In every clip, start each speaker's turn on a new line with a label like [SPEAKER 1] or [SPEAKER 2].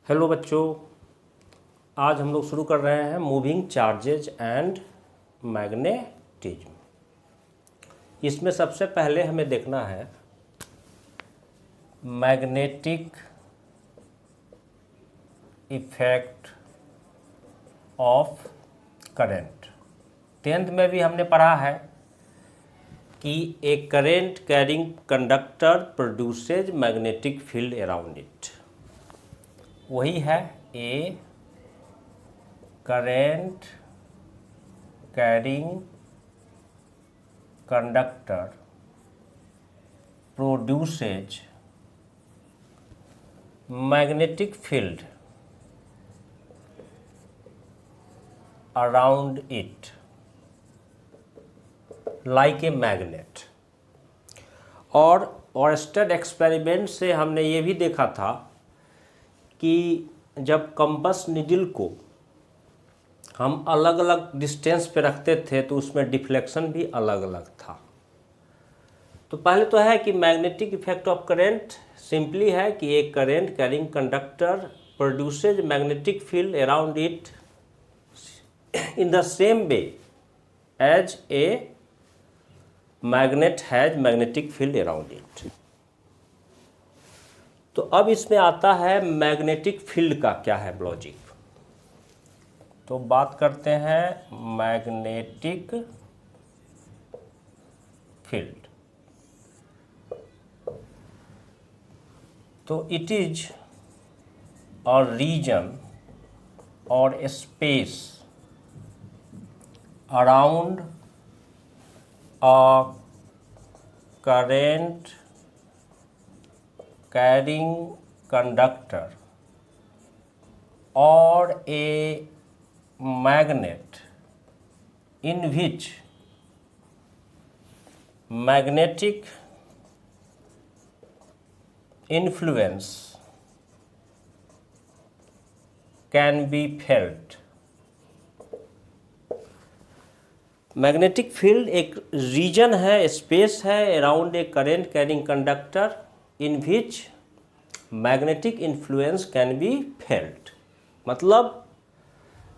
[SPEAKER 1] Hello बच्चों, आज हम लोग शुरू कर रहे हैं मूविंग चार्जेज एंड मैग्नेटिज्म। इसमें सबसे पहले हमें देखना है magnetic effect of current. 10th में भी हमने पढ़ा है कि a current carrying conductor produces magnetic field around it. वही है a current carrying conductor produces magnetic field around it like a magnet. और ऑयस्टर एक्सपेरिमेंट से हमने ये भी देखा था कि जब कंपास नीडल को हम अलग अलग डिस्टेंस पे रखते थे तो उसमें डिफ्लेक्शन भी अलग अलग था। तो पहले तो है कि magnetic effect of current simply है कि एक current carrying conductor produces magnetic field around it in the same way as a magnet has magnetic field around it. तो अब इसमें आता है मैग्नेटिक फील्ड का क्या है लॉजिक। तो बात करते हैं मैग्नेटिक फील्ड। तो इट इज अ रीजन और space around a current carrying conductor or a magnet in which magnetic influence can be felt। Magnetic field एक रीजन है, स्पेस है around a current carrying conductor in which magnetic influence can be felt. मतलब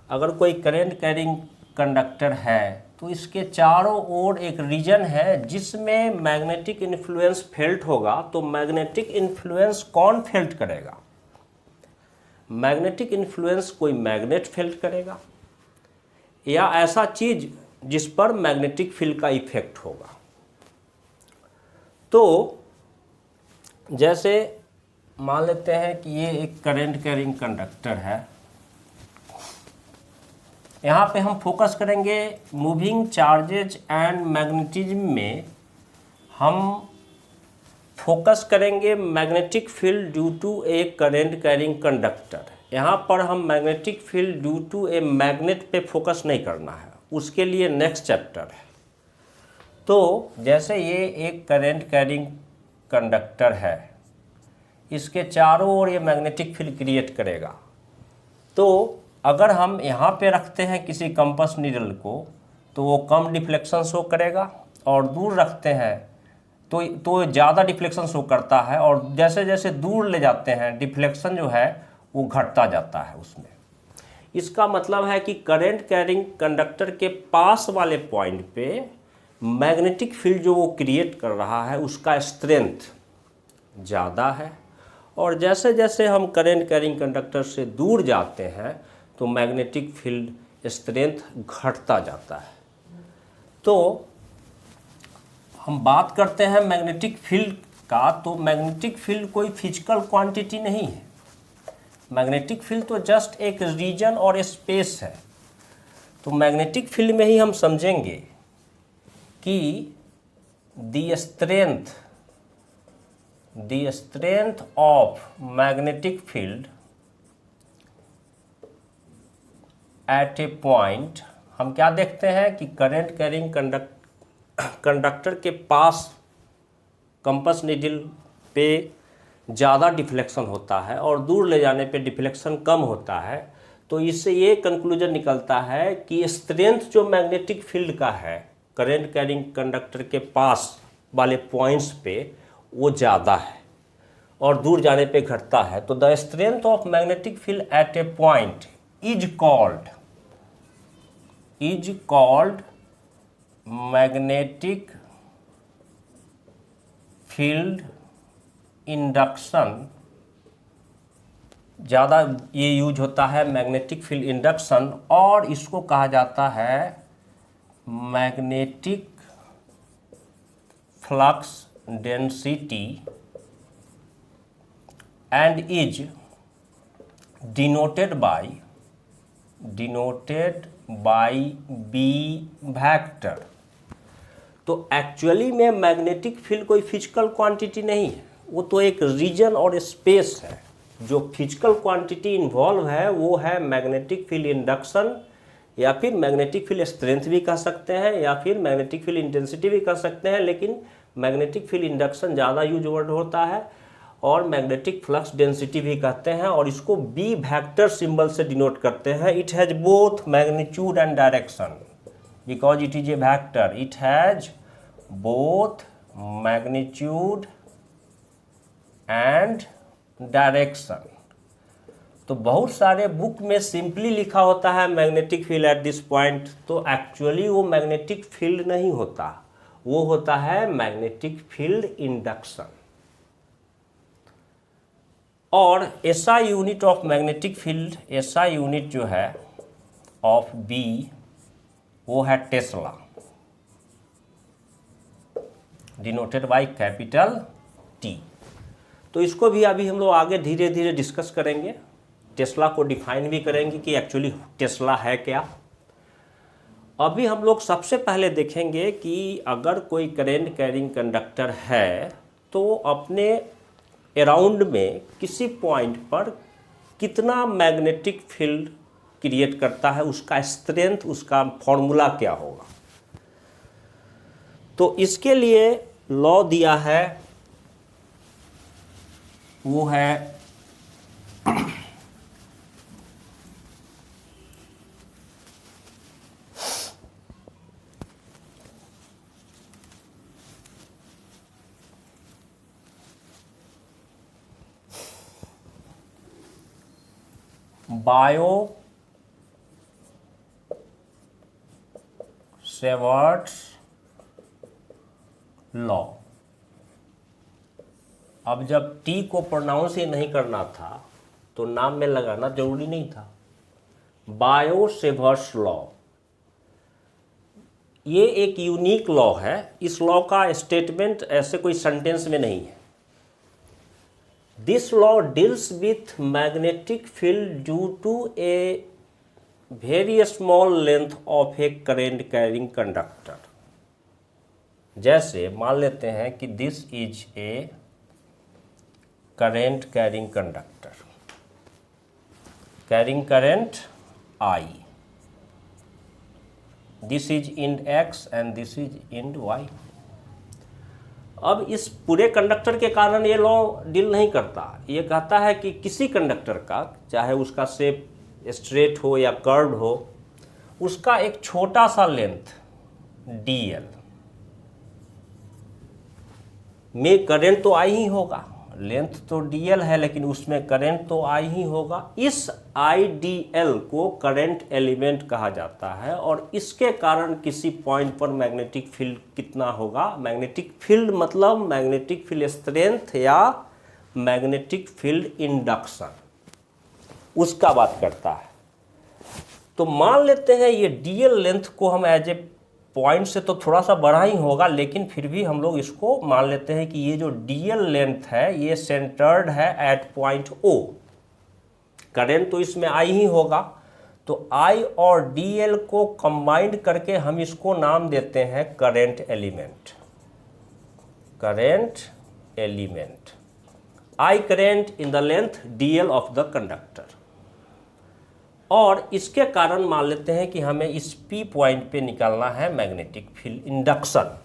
[SPEAKER 1] अगर कोई current carrying conductor है तो इसके चारों ओर एक रीजन है जिसमें मैग्नेटिक इन्फ्लुएंस फेल्ट होगा। तो मैग्नेटिक इन्फ्लुएंस कौन फेल्ट करेगा? मैग्नेटिक इन्फ्लुएंस कोई मैग्नेट फेल्ट करेगा या ऐसा चीज जिस पर मैग्नेटिक फील्ड का इफेक्ट होगा। तो जैसे मान लेते हैं कि ये एक करंट कैरिंग कंडक्टर है। यहाँ पे हम फोकस करेंगे मूविंग चार्जेज एंड मैग्नेटिज्म में हम फोकस करेंगे magnetic field due to a current carrying conductor. यहाँ पर हम magnetic field due to a magnet पे फोकस नहीं करना है, उसके लिए नेक्स्ट चैप्टर है। तो जैसे ये एक करंट कैरिंग कंडक्टर है, इसके चारों ओर ये मैग्नेटिक फील्ड क्रिएट करेगा। तो अगर हम यहाँ पे रखते हैं किसी कंपास नीडल को तो वो कम डिफ्लेक्शन शो करेगा, और दूर रखते हैं तो ज़्यादा डिफ्लेक्शन शो करता है, और जैसे जैसे दूर ले जाते हैं डिफ्लेक्शन जो है वो घटता जाता है उसमें। इसका मतलब है कि करंट कैरिंग कंडक्टर के पास वाले पॉइंट पे मैग्नेटिक फील्ड जो वो क्रिएट कर रहा है उसका स्ट्रेंथ ज़्यादा है, और जैसे जैसे हम करंट कैरिंग कंडक्टर से दूर जाते हैं तो मैग्नेटिक फील्ड स्ट्रेंथ घटता जाता है। तो हम बात करते हैं मैग्नेटिक फील्ड का, तो मैग्नेटिक फील्ड कोई फिजिकल क्वांटिटी नहीं है। मैग्नेटिक फील्ड तो जस्ट एक रीजन और स्पेस है। तो मैग्नेटिक फील्ड में ही हम समझेंगे कि the strength of magnetic field at a point. हम क्या देखते हैं कि करंट कैरिंग कंडक्टर के पास कंपास नीडल पे ज़्यादा डिफ्लेक्शन होता है और दूर ले जाने पे डिफ्लेक्शन कम होता है। तो इससे ये कंक्लूजन निकलता है कि स्ट्रेंथ जो मैग्नेटिक फील्ड का है करंट कैरिंग कंडक्टर के पास वाले पॉइंट्स पे वो ज़्यादा है, और दूर जाने पे घटता है। तो the strength of magnetic field at a point is called magnetic field induction. ज़्यादा ये यूज होता है मैग्नेटिक फील्ड इंडक्शन, और इसको कहा जाता है magnetic flux density and is denoted by B vector. तो एक्चुअली में मैग्नेटिक फील्ड कोई फिजिकल क्वांटिटी नहीं है, वो तो एक रीजन और स्पेस है। जो फिजिकल क्वांटिटी इन्वॉल्व है वो है मैग्नेटिक फील्ड इंडक्शन, या फिर मैग्नेटिक फील्ड स्ट्रेंथ भी कह सकते हैं, या फिर मैग्नेटिक फील्ड इंटेंसिटी भी कह सकते हैं, लेकिन मैग्नेटिक फील्ड इंडक्शन ज़्यादा यूज वर्ड होता है, और मैग्नेटिक फ्लक्स डेंसिटी भी कहते हैं, और इसको बी वेक्टर सिंबल से डिनोट करते हैं। It has both magnitude and direction because it is a vector. It has both magnitude and direction. तो बहुत सारे बुक में सिंपली लिखा होता है magnetic field at this point, तो एक्चुअली वो मैग्नेटिक फील्ड नहीं होता, वो होता है मैग्नेटिक फील्ड इंडक्शन। और SI unit of magnetic field, SI unit जो है ऑफ बी वो है Tesla, denoted by capital T. तो इसको भी अभी हम लोग आगे धीरे धीरे डिस्कस करेंगे, टेस्ला को डिफाइन भी करेंगे कि एक्चुअली टेस्ला है क्या। अभी हम लोग सबसे पहले देखेंगे कि अगर कोई करंट कैरिंग कंडक्टर है तो अपने अराउंड में किसी पॉइंट पर कितना मैग्नेटिक फील्ड क्रिएट करता है, उसका स्ट्रेंथ, उसका फॉर्मूला क्या होगा। तो इसके लिए लॉ दिया है, वो है बायो-सेवर्ट्स लॉ। अब जब टी को प्रोनाउंस ही नहीं करना था तो नाम में लगाना जरूरी नहीं था। बायो-सेवर्ट्स लॉ, ये एक यूनिक लॉ है। इस लॉ का स्टेटमेंट ऐसे कोई सेंटेंस में नहीं है। This law deals with magnetic field due to a very small length of a current carrying conductor. जैसे मान लेते हैं कि this is a current carrying conductor, carrying current I, this is end X and this is end Y। अब इस पूरे conductor के कारण ये लॉ डील नहीं करता, ये कहता है कि किसी कंडक्टर का, चाहे उसका शेप स्ट्रेट हो या कर्व्ड हो, उसका एक छोटा सा लेंथ dl में करंट तो I ही होगा। लेंथ तो dl है लेकिन उसमें करंट तो I ही होगा। इस IDL को करंट एलिमेंट कहा जाता है, और इसके कारण किसी पॉइंट पर मैग्नेटिक फील्ड कितना होगा। मैग्नेटिक फील्ड मतलब मैग्नेटिक फील्ड स्ट्रेंथ या मैग्नेटिक फील्ड इंडक्शन, उसका बात करता है। तो मान लेते हैं ये dl लेंथ को हम एज ए पॉइंट से तो थोड़ा सा बड़ा ही होगा, लेकिन फिर भी हम लोग इसको मान लेते हैं कि ये जो dl लेंथ है ये सेंटर्ड है एट पॉइंट O। करंट तो इसमें I ही होगा, तो I और dl को कंबाइंड करके हम इसको नाम देते हैं current element. Current element, I current in the length dl of the conductor. और इसके कारण मान लेते हैं कि हमें इस P पॉइंट पे निकालना है मैग्नेटिक फील्ड इंडक्शन।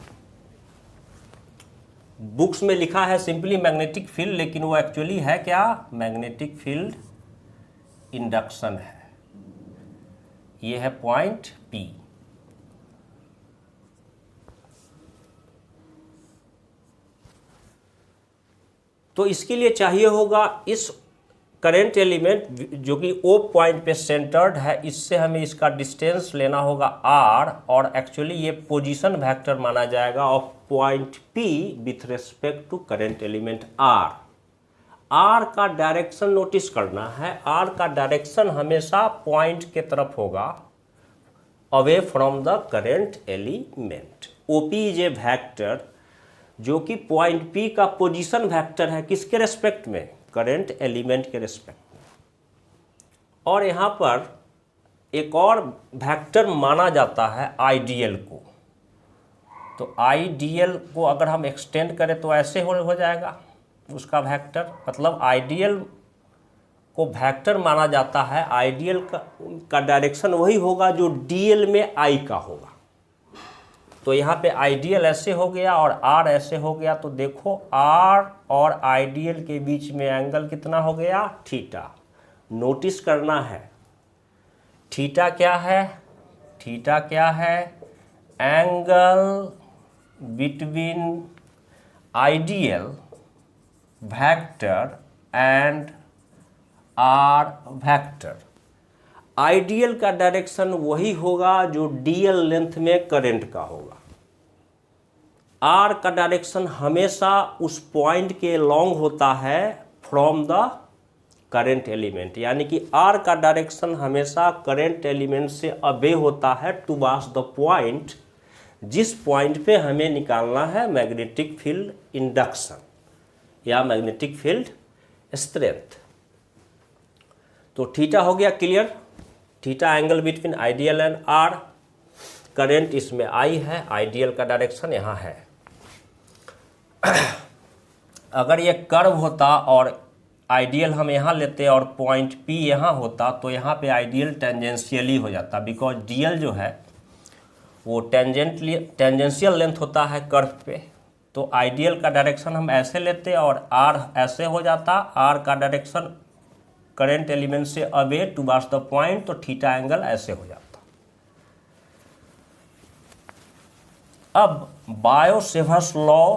[SPEAKER 1] बुक्स में लिखा है सिंपली मैग्नेटिक फील्ड, लेकिन वो एक्चुअली है क्या, मैग्नेटिक फील्ड इंडक्शन है। ये है पॉइंट P। तो इसके लिए चाहिए होगा इस करंट एलिमेंट जो कि O पॉइंट पे सेंटर्ड है, इससे हमें इसका डिस्टेंस लेना होगा R, और एक्चुअली ये पोजीशन वेक्टर माना जाएगा of point P with respect to current element R। R का डायरेक्शन नोटिस करना है, R का डायरेक्शन हमेशा पॉइंट के तरफ होगा, away from the current element. OP is a vector जो कि पॉइंट P का पोजीशन वेक्टर है, किसके रेस्पेक्ट में? करंट एलिमेंट के रेस्पेक्ट में। और यहाँ पर एक और वेक्टर माना जाता है आइडियल को। तो आइडियल को अगर हम एक्सटेंड करें तो ऐसे हो जाएगा उसका वेक्टर, मतलब आइडियल को वेक्टर माना जाता है। आइडियल का डायरेक्शन वही होगा जो डीएल में आई का होगा। तो यहाँ पे आइडियल ऐसे हो गया और आर ऐसे हो गया, तो देखो आर और आइडियल के बीच में एंगल कितना हो गया? थीटा। नोटिस करना है थीटा क्या है? थीटा क्या है? Angle between ideal vector and R vector. Ideal का डायरेक्शन वही होगा जो डीएल लेंथ में करंट का होगा। आर का डायरेक्शन हमेशा उस पॉइंट के लॉन्ग होता है फ्रॉम द करंट एलिमेंट, यानी कि आर का डायरेक्शन हमेशा करंट एलिमेंट से अबे होता है टुवर्ड्स द पॉइंट, जिस पॉइंट पे हमें निकालना है मैग्नेटिक फील्ड इंडक्शन या मैग्नेटिक फील्ड स्ट्रेंथ। तो थीटा हो गया clear. Theta angle between ideal and R. Current इसमें आई है, आइडियल का डायरेक्शन यहाँ है। अगर ये कर्व होता और आइडियल हम यहाँ लेते और पॉइंट P यहाँ होता तो यहाँ पे आइडियल टेंजेंशियली हो जाता, बिकॉज डीएल जो है वो टेंजेंशियल लेंथ होता है कर्व पे। तो आइडियल का डायरेक्शन हम ऐसे लेते और आर ऐसे हो जाता। आर का डायरेक्शन करंट एलिमेंट से अवे टुवर्ड्स द पॉइंट, तो थीटा एंगल ऐसे हो जाता। अब बायो-सेवर्स लॉ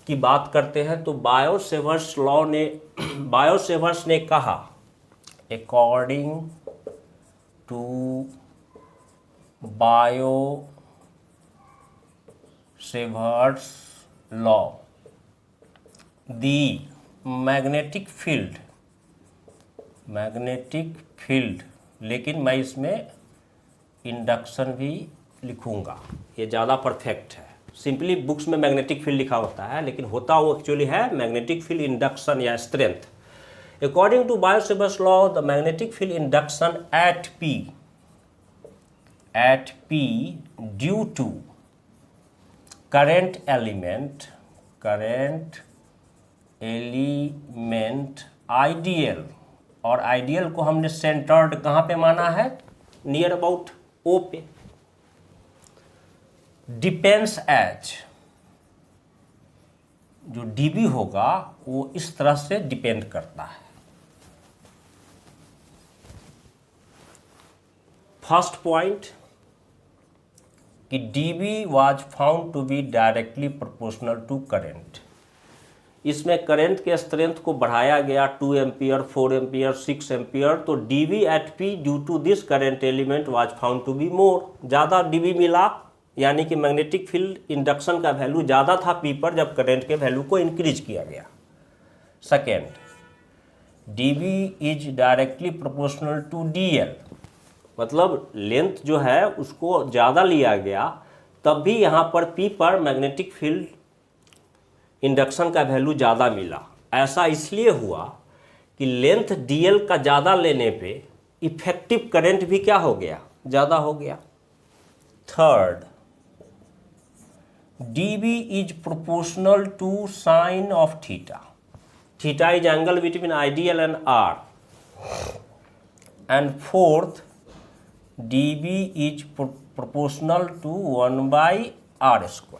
[SPEAKER 1] की बात करते हैं। तो बायो-सेवर्स ने कहा according to Biot Savart's law the magnetic field, लेकिन मैं इसमें इंडक्शन भी लिखूंगा, ये ज़्यादा परफेक्ट है। सिंपली बुक्स में मैग्नेटिक फील्ड लिखा होता है, लेकिन होता वो एक्चुअली है मैग्नेटिक फील्ड इंडक्शन या strength. According to Biot Savart's law the magnetic field induction at P due to current element ideal, और आइडियल को हमने सेंटर्ड कहाँ पे माना है? नियर अबाउट O पे। डिपेंड्स एज, जो dB होगा वो इस तरह से डिपेंड करता है। फर्स्ट पॉइंट कि dB was found to be directly proportional to current. इसमें करंट के स्ट्रेंथ को बढ़ाया गया 2 एम्पियर, 4 एम्पियर, 6 एम्पियर। तो dB at P due to this current element was found to be more. ज़्यादा dB मिला, यानी कि मैग्नेटिक फील्ड इंडक्शन का वैल्यू ज़्यादा था P पर जब करंट के वैल्यू को इंक्रीज किया गया। Second, dB is directly proportional to DL, मतलब लेंथ जो है उसको ज़्यादा लिया गया, तब भी यहाँ पर P पर मैग्नेटिक फील्ड इंडक्शन का वैल्यू ज़्यादा मिला। ऐसा इसलिए हुआ कि लेंथ DL का ज़्यादा लेने पे इफेक्टिव करंट भी क्या हो गया? ज़्यादा हो गया। Third, dB is proportional to sine of theta. Theta is angle between ideal and R। And fourth, dB is proportional to 1/r²।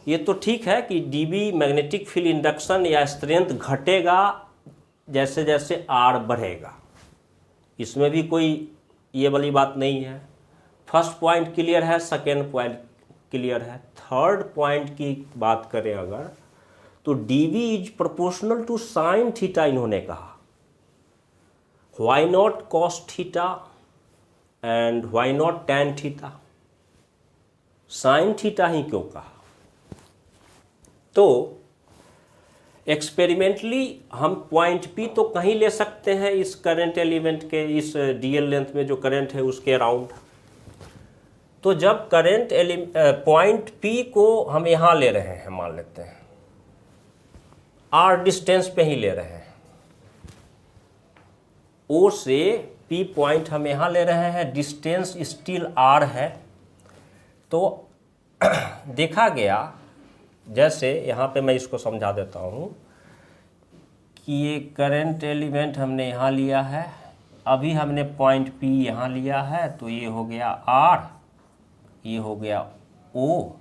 [SPEAKER 1] ये तो ठीक है कि dB मैग्नेटिक फील्ड इंडक्शन या स्ट्रेंथ घटेगा जैसे जैसे R बढ़ेगा, इसमें भी कोई ये वाली बात नहीं है। फर्स्ट पॉइंट क्लियर है, सेकेंड पॉइंट क्लियर है। थर्ड पॉइंट की बात करें अगर, तो dv is proportional to sine theta इन्होंने कहा, why not cos theta and why not tan theta, sine theta ही क्यों कहा? तो एक्सपेरिमेंटली हम पॉइंट P तो कहीं ले सकते हैं इस करंट एलिमेंट के, इस डीएल लेंथ में जो करंट है उसके अराउंड। तो जब करंट पॉइंट P को हम यहाँ ले रहे हैं, मान लेते हैं R डिस्टेंस पे ही ले रहे हैं, O से P पॉइंट हम यहाँ ले रहे हैं, डिस्टेंस स्टिल R है। तो देखा गया, जैसे यहाँ पे मैं इसको समझा देता हूँ कि ये करंट एलिमेंट हमने यहाँ लिया है, अभी हमने पॉइंट P यहाँ लिया है, तो ये हो गया R, ये हो गया O,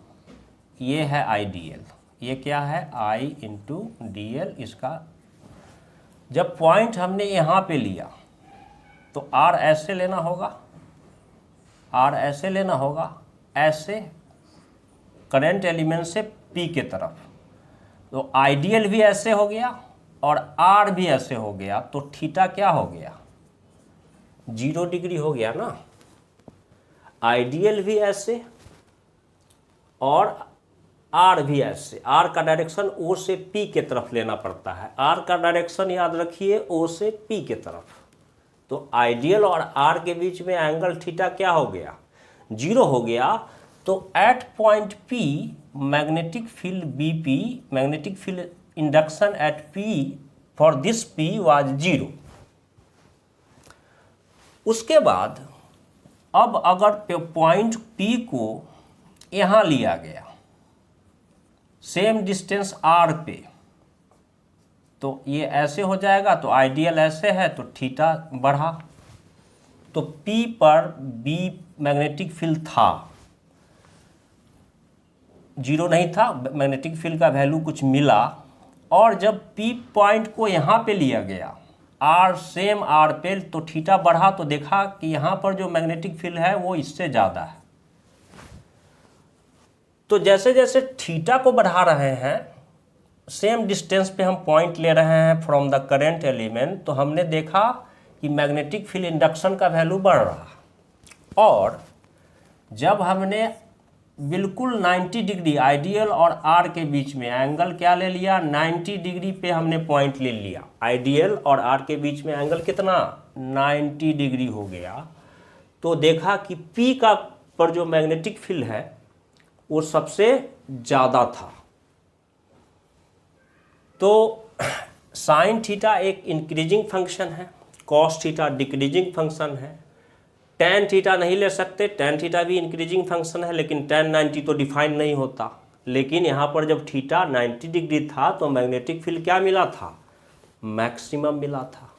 [SPEAKER 1] ये है IDL, ये क्या है I इंटू DL इसका। जब पॉइंट हमने यहाँ पे लिया तो R ऐसे लेना होगा, R ऐसे लेना होगा, ऐसे करंट एलिमेंट से P के तरफ, तो आइडियल भी ऐसे हो गया और R भी ऐसे हो गया, तो थीटा क्या हो गया? 0 डिग्री हो गया ना। आइडियल भी ऐसे और R भी ऐसे, R का डायरेक्शन O से P के तरफ लेना पड़ता है, R का डायरेक्शन याद रखिए O से P के तरफ। तो आइडियल और R के बीच में एंगल थीटा क्या हो गया? 0 हो गया। तो at point P magnetic field BP, magnetic field induction at P for this P was 0। उसके बाद अब अगर पॉइंट P को यहाँ लिया गया सेम डिस्टेंस R पे, तो ये ऐसे हो जाएगा, तो आइडियल ऐसे है तो थीटा बढ़ा। तो P पर B मैग्नेटिक फील्ड था, 0 नहीं था, मैग्नेटिक फील्ड का वैल्यू कुछ मिला, और जब P पॉइंट को यहाँ पे लिया गया R सेम R पे, तो थीटा बढ़ा, तो देखा कि यहाँ पर जो मैग्नेटिक फील्ड है वो इससे ज़्यादा है। तो जैसे जैसे थीटा को बढ़ा रहे हैं, सेम डिस्टेंस पे हम पॉइंट ले रहे हैं फ्रॉम द करंट एलिमेंट, तो हमने देखा कि मैग्नेटिक फील्ड इंडक्शन का वैल्यू बढ़ रहा। और जब हमने बिल्कुल 90 डिग्री आइडियल और R के बीच में एंगल क्या ले लिया, 90 डिग्री पे हमने पॉइंट ले लिया, आइडियल और R के बीच में एंगल कितना, 90 डिग्री हो गया। तो देखा कि P का पर जो मैग्नेटिक फील्ड है वो सबसे ज़्यादा था। तो साइन थीटा एक इंक्रीजिंग फंक्शन है, कॉस थीटा डिक्रीजिंग फंक्शन है, टैन थीटा नहीं ले सकते, टैन थीटा भी इंक्रीजिंग फंक्शन है, लेकिन टैन 90 तो डिफाइन नहीं होता। लेकिन यहाँ पर जब थीटा 90 डिग्री था तो मैग्नेटिक फील्ड क्या मिला था, मैक्सिमम मिला था।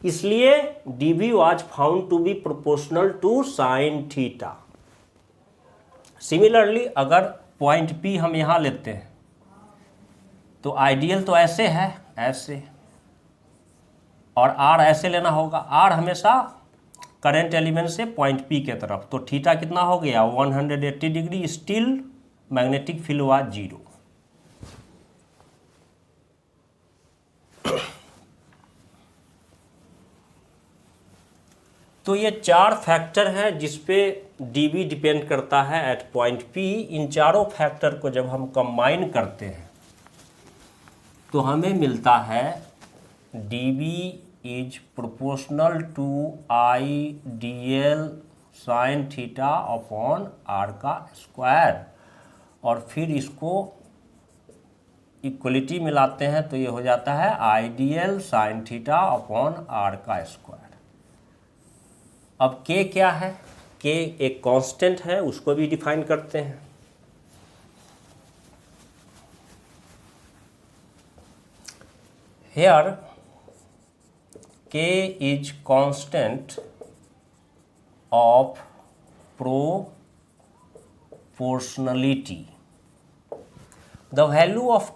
[SPEAKER 1] इसलिए dV was found to be proportional to sine theta. Similarly अगर पॉइंट P हम यहाँ लेते हैं तो आइडियल तो ऐसे है, ऐसे, और R ऐसे लेना होगा, R हमेशा करंट एलिमेंट से पॉइंट P के तरफ, तो थीटा कितना हो गया 180 degree, still magnetic field was 0। तो ये 4 फैक्टर हैं जिस पे dV डिपेंड करता है एट पॉइंट P। इन चारों फैक्टर को जब हम कंबाइन करते हैं तो हमें मिलता है dV is proportional to IDL sine theta upon R का स्क्वायर, और फिर इसको इक्वलिटी मिलाते हैं तो ये हो जाता है IDL sine theta upon R का स्क्वायर। अब K क्या है, K एक कांस्टेंट है, उसको भी डिफाइन करते हैं। Here K is constant of proportionality. The value of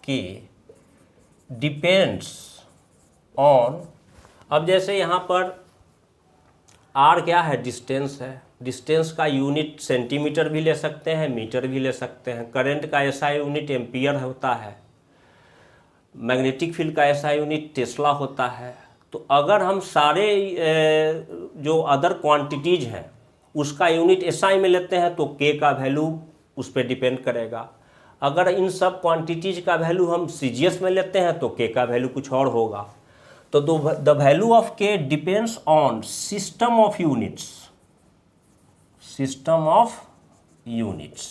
[SPEAKER 1] K depends on, अब जैसे यहाँ पर R क्या है, डिस्टेंस है, डिस्टेंस का यूनिट सेंटीमीटर भी ले सकते हैं, मीटर भी ले सकते हैं। करंट का एसआई यूनिट एम्पियर होता है। मैग्नेटिक फील्ड का एसआई यूनिट टेस्ला होता है। तो अगर हम सारे जो अदर क्वांटिटीज़ हैं उसका यूनिट एसआई में लेते हैं तो के का वैल्यू उस पर डिपेंड करेगा। अगर इन सब क्वांटिटीज़ का वैल्यू हम सीजीएस में लेते हैं तो के का वैल्यू कुछ और होगा। तो द वैल्यू ऑफ के depends on system of units, system of units.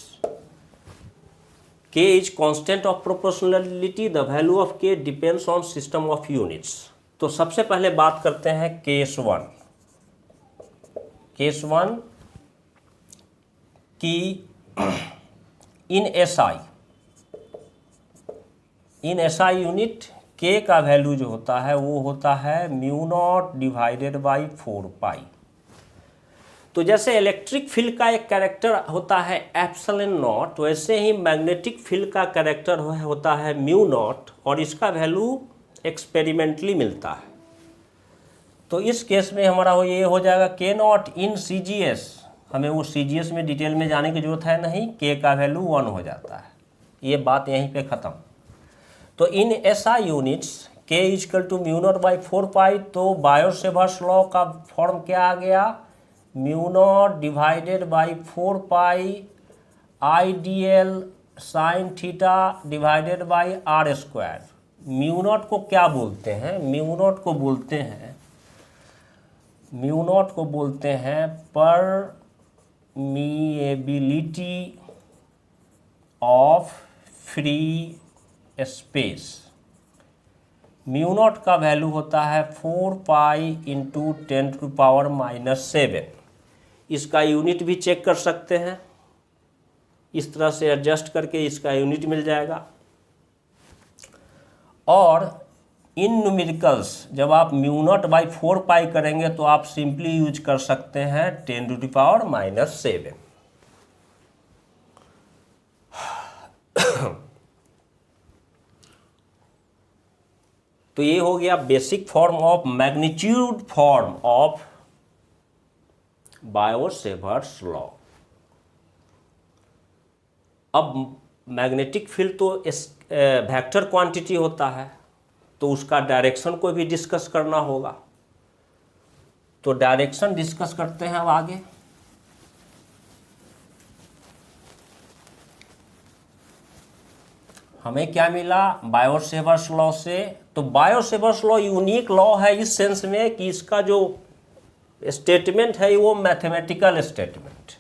[SPEAKER 1] K is constant of proportionality. The value of K depends on system of units. तो सबसे पहले बात करते हैं केस वन। केस वन की इन एसआई यूनिट K का value जो होता है वो होता है mu naught divided by 4 pi. तो जैसे इलेक्ट्रिक फील्ड का एक कैरेक्टर होता है एप्सिलॉन नॉट, वैसे ही मैग्नेटिक फील्ड का कैरेक्टर होता है म्यू नॉट, और इसका वैल्यू एक्सपेरिमेंटली मिलता है। तो इस केस में हमारा ये हो जाएगा के नॉट इन सीजीएस। हमें वो सीजीएस में डिटेल में जाने की जरूरत है नहीं, के का वैल्यू 1 हो जाता है। ये बात यहीं पे ख़त्म। तो इन एसआई यूनिट्स के equal to mu not by 4 pi. तो बायो-सेवर्स लॉ का फॉर्म क्या आ गया? Mu naught divided by 4 pi I D L sine theta divided by r square. Mu naught को क्या बोलते हैं? म्यू नॉट को बोलते हैं permeability of free space. Mu naught का वैल्यू होता है 4 पाई इंटू 10⁻⁻⁷। इसका यूनिट भी चेक कर सकते हैं, इस तरह से एडजस्ट करके इसका यूनिट मिल जाएगा। और इन न्यूमेरिकल्स जब आप म्यू नॉट बाई 4 पाई करेंगे तो आप सिंपली यूज कर सकते हैं 10⁻⁷। तो ये हो गया basic form of magnitude form of Biot Savart's law. अब मैग्नेटिक फील्ड तो वेक्टर क्वांटिटी होता है, तो उसका डायरेक्शन को भी डिस्कस करना होगा। तो डायरेक्शन डिस्कस करते हैं अब आगे। हमें क्या मिला बायो-सेवर्स लॉ से? तो बायो-सेवर्स लॉ यूनिक लॉ है इस सेंस में कि इसका जो स्टेटमेंट है वो mathematical statement.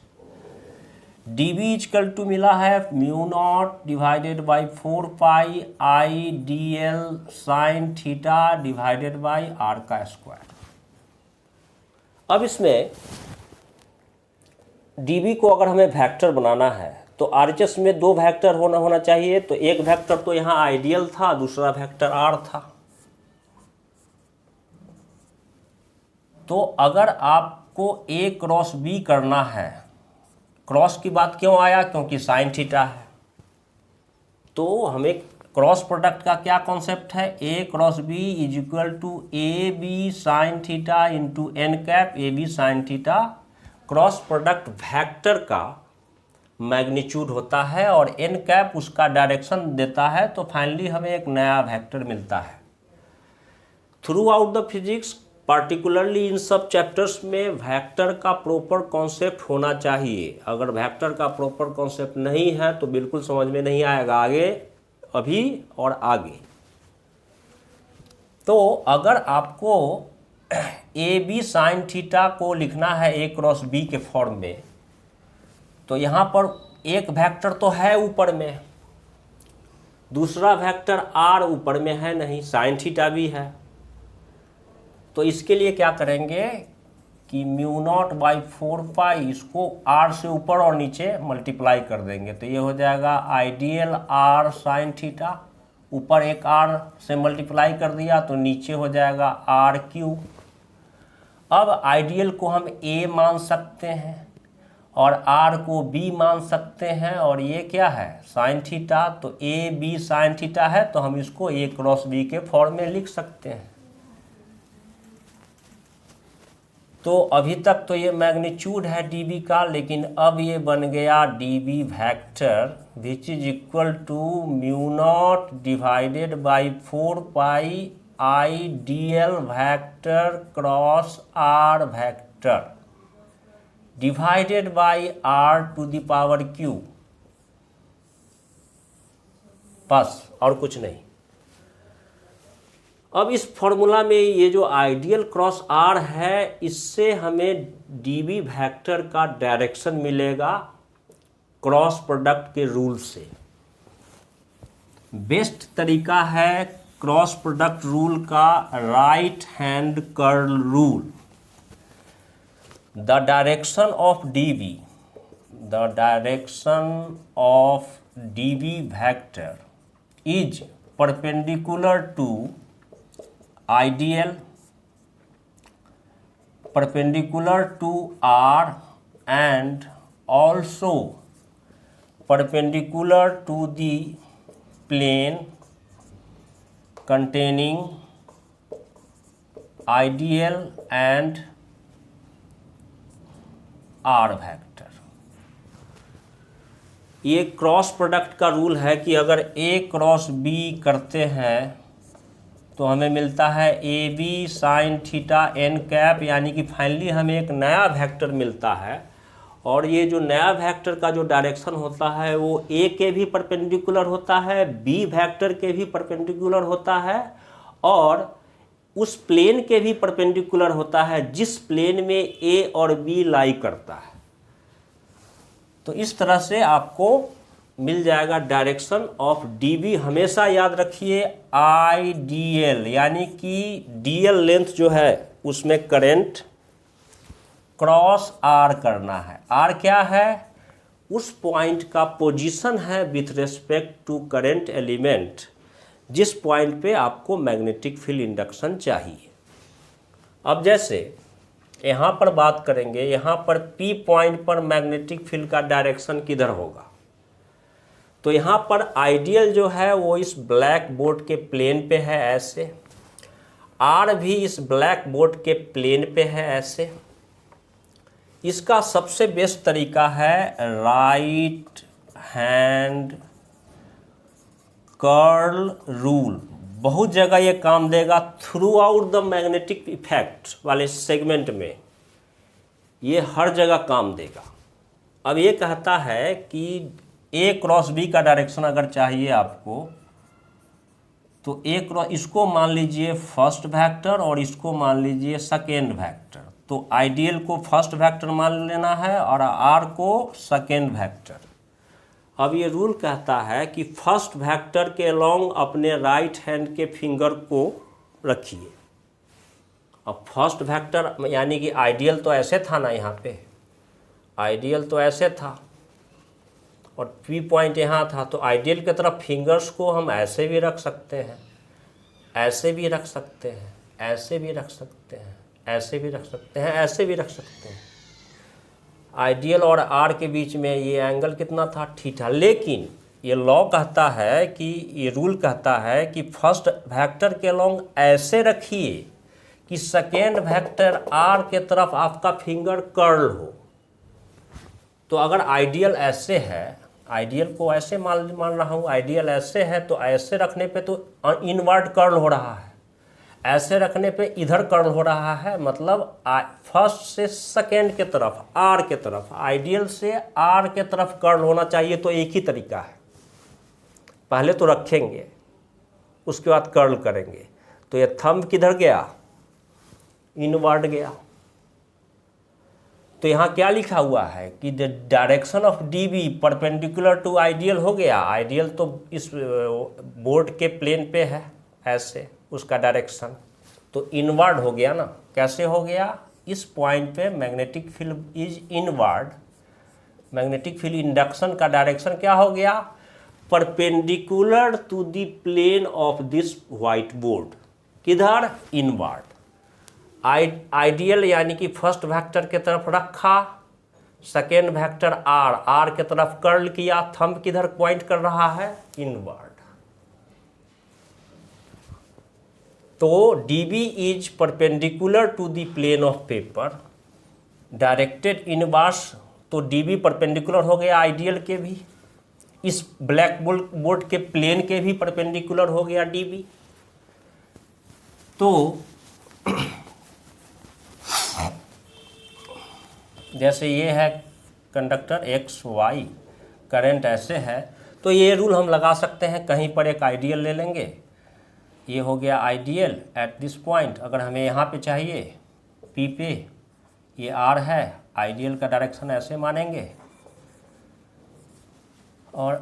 [SPEAKER 1] D B equal to मिला है mu naught divided by 4 pi I D L sine theta divided by are का स्क्वायर। अब इसमें डी बी को अगर हमें वेक्टर बनाना है तो आरएचएस में 2 वेक्टर होना चाहिए। तो एक वेक्टर तो यहाँ आइडियल था, दूसरा वेक्टर आर था। तो अगर आपको ए क्रॉस बी करना है, क्रॉस की बात क्यों आया? क्योंकि साइन थीटा है। तो हमें क्रॉस प्रोडक्ट का क्या कॉन्सेप्ट है? A cross B is equal to A B sine theta into n cap A B sine theta. Cross product vector का मैग्नीट्यूड होता है और एन कैप उसका डायरेक्शन देता है। तो फाइनली हमें एक नया वेक्टर मिलता है। Throughout the physics, particularly in सब चैप्टर्स में वेक्टर का प्रॉपर कॉन्सेप्ट होना चाहिए। अगर वेक्टर का प्रॉपर कॉन्सेप्ट नहीं है तो बिल्कुल समझ में नहीं आएगा आगे, अभी और आगे। तो अगर आपको ए बी साइन थीटा को लिखना है ए क्रॉस बी के फॉर्म में, तो यहाँ पर एक वेक्टर तो है ऊपर में, दूसरा वेक्टर आर ऊपर में है नहीं, साइन थीटा भी है। तो इसके लिए क्या करेंगे कि म्यू नॉट बाई 4 पाई इसको आर से ऊपर और नीचे मल्टीप्लाई कर देंगे। तो ये हो जाएगा आइडियल आर साइन थीटा, ऊपर एक आर से मल्टीप्लाई कर दिया तो नीचे हो जाएगा आर क्यूब। अब आइडियल को हम ए मान सकते हैं और आर को बी मान सकते हैं, और ये क्या है साइन थीटा। तो ए बी साइन थीटा है तो हम इसको ए क्रॉस बी के फॉर्म में लिख सकते हैं। तो अभी तक तो ये मैग्नीट्यूड है dB का, लेकिन अब ये बन गया dB vector which is equal to mu naught divided by 4 pi I dl vector cross r vector divided by r to the power q, बस और कुछ नहीं। अब इस फॉर्मूला में ये जो आइडियल क्रॉस आर है, इससे हमें डीबी वेक्टर का डायरेक्शन मिलेगा क्रॉस प्रोडक्ट के रूल से। बेस्ट तरीका है क्रॉस प्रोडक्ट रूल का right hand curl rule. The direction of DB vector is perpendicular to ideal, perpendicular to R and also perpendicular to the plane containing ideal and R vector। ये cross product का rule है कि अगर A cross B करते हैं तो हमें मिलता है A B sine theta N cap, यानी कि फाइनली हमें एक नया वेक्टर मिलता है। और ये जो नया वेक्टर का जो डायरेक्शन होता है वो ए के भी परपेंडिकुलर होता है, बी वेक्टर के भी परपेंडिकुलर होता है, और उस प्लेन के भी परपेंडिकुलर होता है जिस प्लेन में ए और बी लाई करता है। तो इस तरह से आपको मिल जाएगा डायरेक्शन ऑफ डीबी। हमेशा याद रखिए आई डी एल, यानी कि डीएल लेंथ जो है उसमें करंट क्रॉस आर करना है। आर क्या है? उस पॉइंट का पोजीशन है with respect to current element, जिस पॉइंट पे आपको मैग्नेटिक फील्ड इंडक्शन चाहिए। अब जैसे यहाँ पर बात करेंगे, यहाँ पर पी पॉइंट पर मैग्नेटिक फील्ड का डायरेक्शन किधर होगा, तो यहाँ पर आइडियल जो है वो इस ब्लैक बोर्ड के प्लेन पे है ऐसे, आर भी इस ब्लैक बोर्ड के प्लेन पे है ऐसे। इसका सबसे बेस्ट तरीका है राइट हैंड कर्ल रूल। बहुत जगह ये काम देगा, through out the magnetic effect वाले सेगमेंट में ये हर जगह काम देगा। अब ये कहता है कि ए क्रॉस बी का डायरेक्शन अगर चाहिए आपको, तो ए क्रॉस, इसको मान लीजिए फर्स्ट वेक्टर और इसको मान लीजिए सेकेंड वेक्टर। तो आइडियल को फर्स्ट वेक्टर मान लेना है और आर को सेकेंड वेक्टर। अब ये रूल कहता है कि फर्स्ट वेक्टर के अलोंग अपने राइट हैंड के फिंगर को रखिए। अब फर्स्ट वेक्टर यानी कि आइडियल तो ऐसे था ना, यहाँ पे आइडियल तो ऐसे था और पी पॉइंट यहाँ था, तो आइडियल की तरफ फिंगर्स को हम ऐसे भी रख सकते हैं, ऐसे भी रख सकते हैं, ऐसे भी रख सकते हैं, ऐसे भी रख सकते हैं, ऐसे भी रख सकते हैं। आइडियल और आर के बीच में ये एंगल कितना था? थीटा। लेकिन ये लॉ कहता है कि ये रूल कहता है कि फर्स्ट वेक्टर के अलोंग ऐसे रखिए कि सेकेंड वेक्टर आर के तरफ आपका फिंगर कर्ल हो। तो अगर आइडियल ऐसे है, आइडियल को ऐसे मान रहा हूँ, आइडियल ऐसे है, तो ऐसे रखने पे तो इनवर्ड कर्ल हो रहा है, ऐसे रखने पे इधर कर्ल हो रहा है। मतलब फर्स्ट से सेकेंड के तरफ, आर के तरफ, आइडियल से आर के तरफ कर्ल होना चाहिए। तो एक ही तरीका है, पहले तो रखेंगे उसके बाद कर्ल करेंगे। तो ये थंब किधर गया? इनवर्ड गया। तो यहाँ क्या लिखा हुआ है कि the direction of D B perpendicular to ideal हो गया। आइडियल तो इस बोर्ड के प्लेन पे है ऐसे, उसका डायरेक्शन तो इनवर्ड हो गया ना। कैसे हो गया? इस पॉइंट पे magnetic field is inward, magnetic field induction का डायरेक्शन क्या हो गया? Perpendicular to the plane of this whiteboard. किधर? इनवर्ड। आइडियल यानी कि फर्स्ट वेक्टर के तरफ रखा, सेकेंड वेक्टर आर, आर के तरफ कर्ल किया, थंब किधर पॉइंट कर रहा है? इनवर्ड। तो DB is perpendicular to the plane of paper directed inverse, तो डीबी परपेंडिकुलर हो गया आइडियल के भी, इस ब्लैक बोर्ड के प्लेन के भी परपेंडिकुलर हो गया डीबी। तो जैसे ये है कंडक्टर एक्स वाई, करंट ऐसे है, तो ये रूल हम लगा सकते हैं, कहीं पर एक आइडियल ले लेंगे, ये हो गया आइडियल एट दिस पॉइंट। अगर हमें यहाँ पे चाहिए पी पे, ये आर है, आइडियल का डायरेक्शन ऐसे मानेंगे और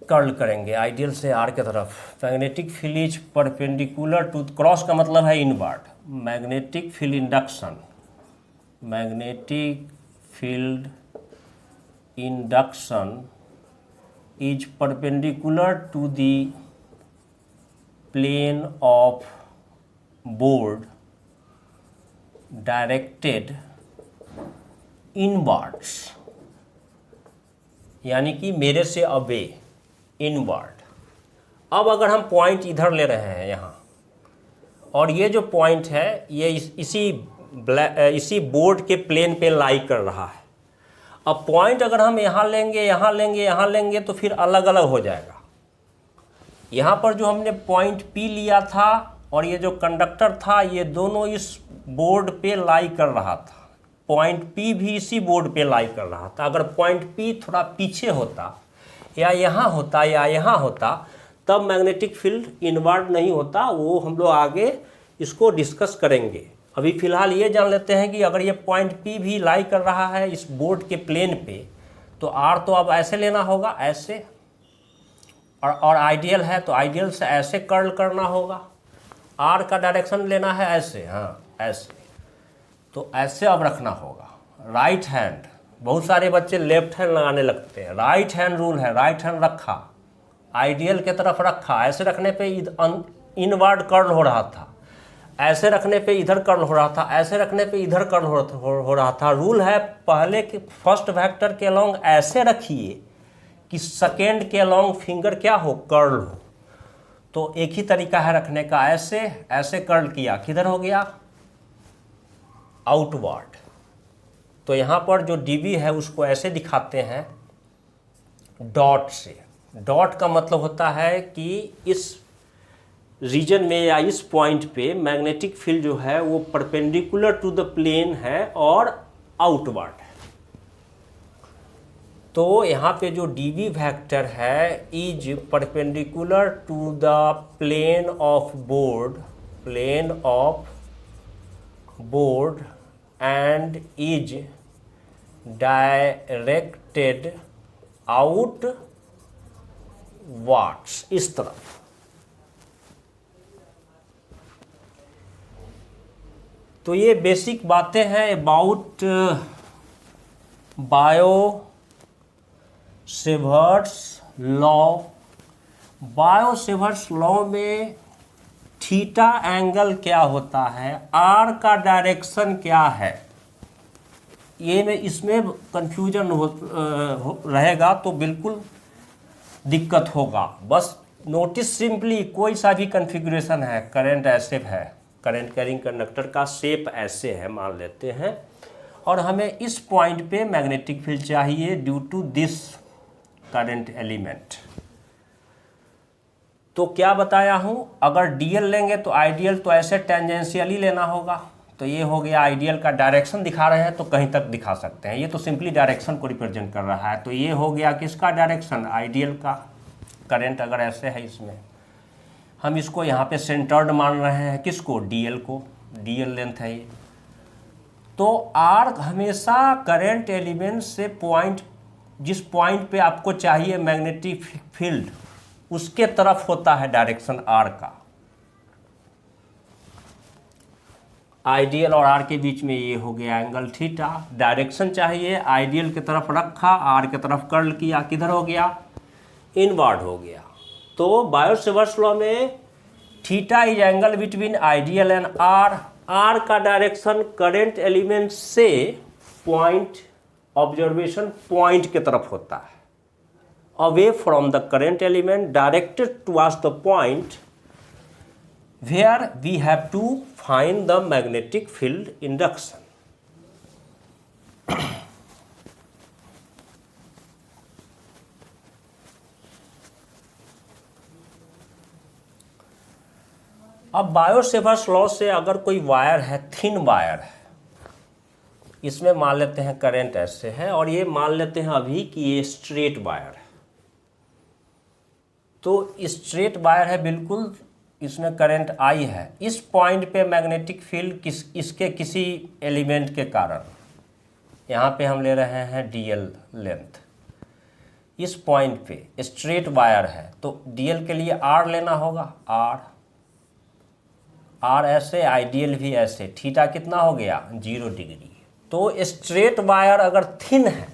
[SPEAKER 1] कर्ल करेंगे आइडियल से आर के तरफ। Magnetic field is perpendicular to, cross का मतलब है inward, magnetic field induction, magnetic field induction is perpendicular to the plane of board directed inwards, यानी कि मेरे से अवे इनवर्ड। अब अगर हम पॉइंट इधर ले रहे हैं यहाँ, और ये जो पॉइंट है ये इसी बोर्ड के प्लेन पे लाई कर रहा है। अब पॉइंट अगर हम यहाँ लेंगे, यहाँ लेंगे, यहाँ लेंगे, तो फिर अलग अलग हो जाएगा। यहाँ पर जो हमने पॉइंट P लिया था और ये जो कंडक्टर था, ये दोनों इस बोर्ड पे लाई कर रहा था, पॉइंट P भी इसी बोर्ड पे लाई कर रहा था। अगर पॉइंट P थोड़ा पीछे होता, या यहाँ होता, या यहाँ होता, तब मैग्नेटिक फील्ड इनवर्ड नहीं होता। वो हम लोग आगे इसको डिस्कस करेंगे। अभी फ़िलहाल ये जान लेते हैं कि अगर ये पॉइंट P भी लाई कर रहा है इस बोर्ड के प्लेन पे, तो R तो अब ऐसे लेना होगा, ऐसे, और आइडियल है तो आइडियल से ऐसे कर्ल करना होगा। R का डायरेक्शन लेना है ऐसे, हाँ ऐसे, तो ऐसे अब रखना होगा। राइट हैंड, बहुत सारे बच्चे लेफ्ट हैंड लगाने लगते हैं, राइट हैंड रूल है, राइट हैंड रखा, आइडियल के तरफ रखा, ऐसे रखने पे इनवर्ड कर्ल हो रहा था, ऐसे रखने पे इधर कर्ल हो रहा था, ऐसे रखने पे इधर कर्ल हो रहा था। रूल है पहले के फर्स्ट वेक्टर के अलोंग ऐसे रखिए कि सेकेंड के अलोंग फिंगर क्या हो, कर्ल हो। तो एक ही तरीका है रखने का, ऐसे ऐसे कर्ल किया, किधर हो गया, आउटवर्ड। तो यहाँ पर जो डीबी है उसको ऐसे दिखाते हैं डॉट से। डॉट का मतलब होता है कि इस रीजन में या इस पॉइंट पे मैग्नेटिक फील्ड जो है वो परपेंडिकुलर टू द प्लेन है और आउटवर्ड है। तो यहाँ पे जो डीबी वेक्टर है is perpendicular to the plane of board and is directed outwards, इस तरफ। तो ये बेसिक बातें हैं about Biot Savart's law. Biot Savart's law में थीटा एंगल क्या होता है, आर का डायरेक्शन क्या है, ये में इसमें कंफ्यूजन रहेगा तो बिल्कुल दिक्कत होगा। बस नोटिस सिंपली, कोई सा भी कन्फिग्रेशन है, करंट ऐसे है, करंट कैरिंग कंडक्टर का शेप ऐसे है मान लेते हैं, और हमें इस पॉइंट पे मैग्नेटिक फील्ड चाहिए due to this current element. तो क्या बताया हूँ, अगर डीएल लेंगे तो आइडियल तो ऐसे टेंजेंशियली लेना होगा। तो ये हो गया आइडियल का डायरेक्शन दिखा रहे हैं तो कहीं तक दिखा सकते हैं, ये तो सिंपली डायरेक्शन को रिप्रेजेंट कर रहा है। तो ये हो गया किसका डायरेक्शन, आइडियल का। करंट अगर ऐसे है, इसमें हम इसको यहाँ पे सेंटर्ड मान रहे हैं, किसको, डीएल को, डीएल लेंथ है ये। तो आर हमेशा करंट एलिमेंट से पॉइंट, जिस पॉइंट पे आपको चाहिए मैग्नेटिक फील्ड, उसके तरफ होता है डायरेक्शन आर का। आइडियल और आर के बीच में ये हो गया एंगल थीटा। डायरेक्शन चाहिए, आइडियल की तरफ रखा, आर की तरफ कर्ल किया, किधर हो गया, इनवर्ड हो गया। तो बायो-सेवर्ट्स लॉ में theta is angle between ideal and r. R का डायरेक्शन करंट एलिमेंट से पॉइंट, ऑब्जर्वेशन पॉइंट की तरफ होता है, away from the current element, directed towards the point where we have to find the magnetic field induction. अब बायोसेवर्स law से अगर कोई वायर है, थिन वायर है, इसमें मान लेते हैं करंट ऐसे है और ये मान लेते हैं अभी कि ये स्ट्रेट वायर है, तो स्ट्रेट वायर है बिल्कुल, इसमें करंट आई है। इस पॉइंट पे मैग्नेटिक फील्ड इसके किसी एलिमेंट के कारण, यहाँ पे हम ले रहे हैं डीएल लेंथ, इस पॉइंट पे स्ट्रेट वायर है तो डीएल के लिए आर लेना होगा, आर ऐसे, आइडियल भी ऐसे, थीटा कितना हो गया 0 डिग्री। तो स्ट्रेट वायर अगर थिन है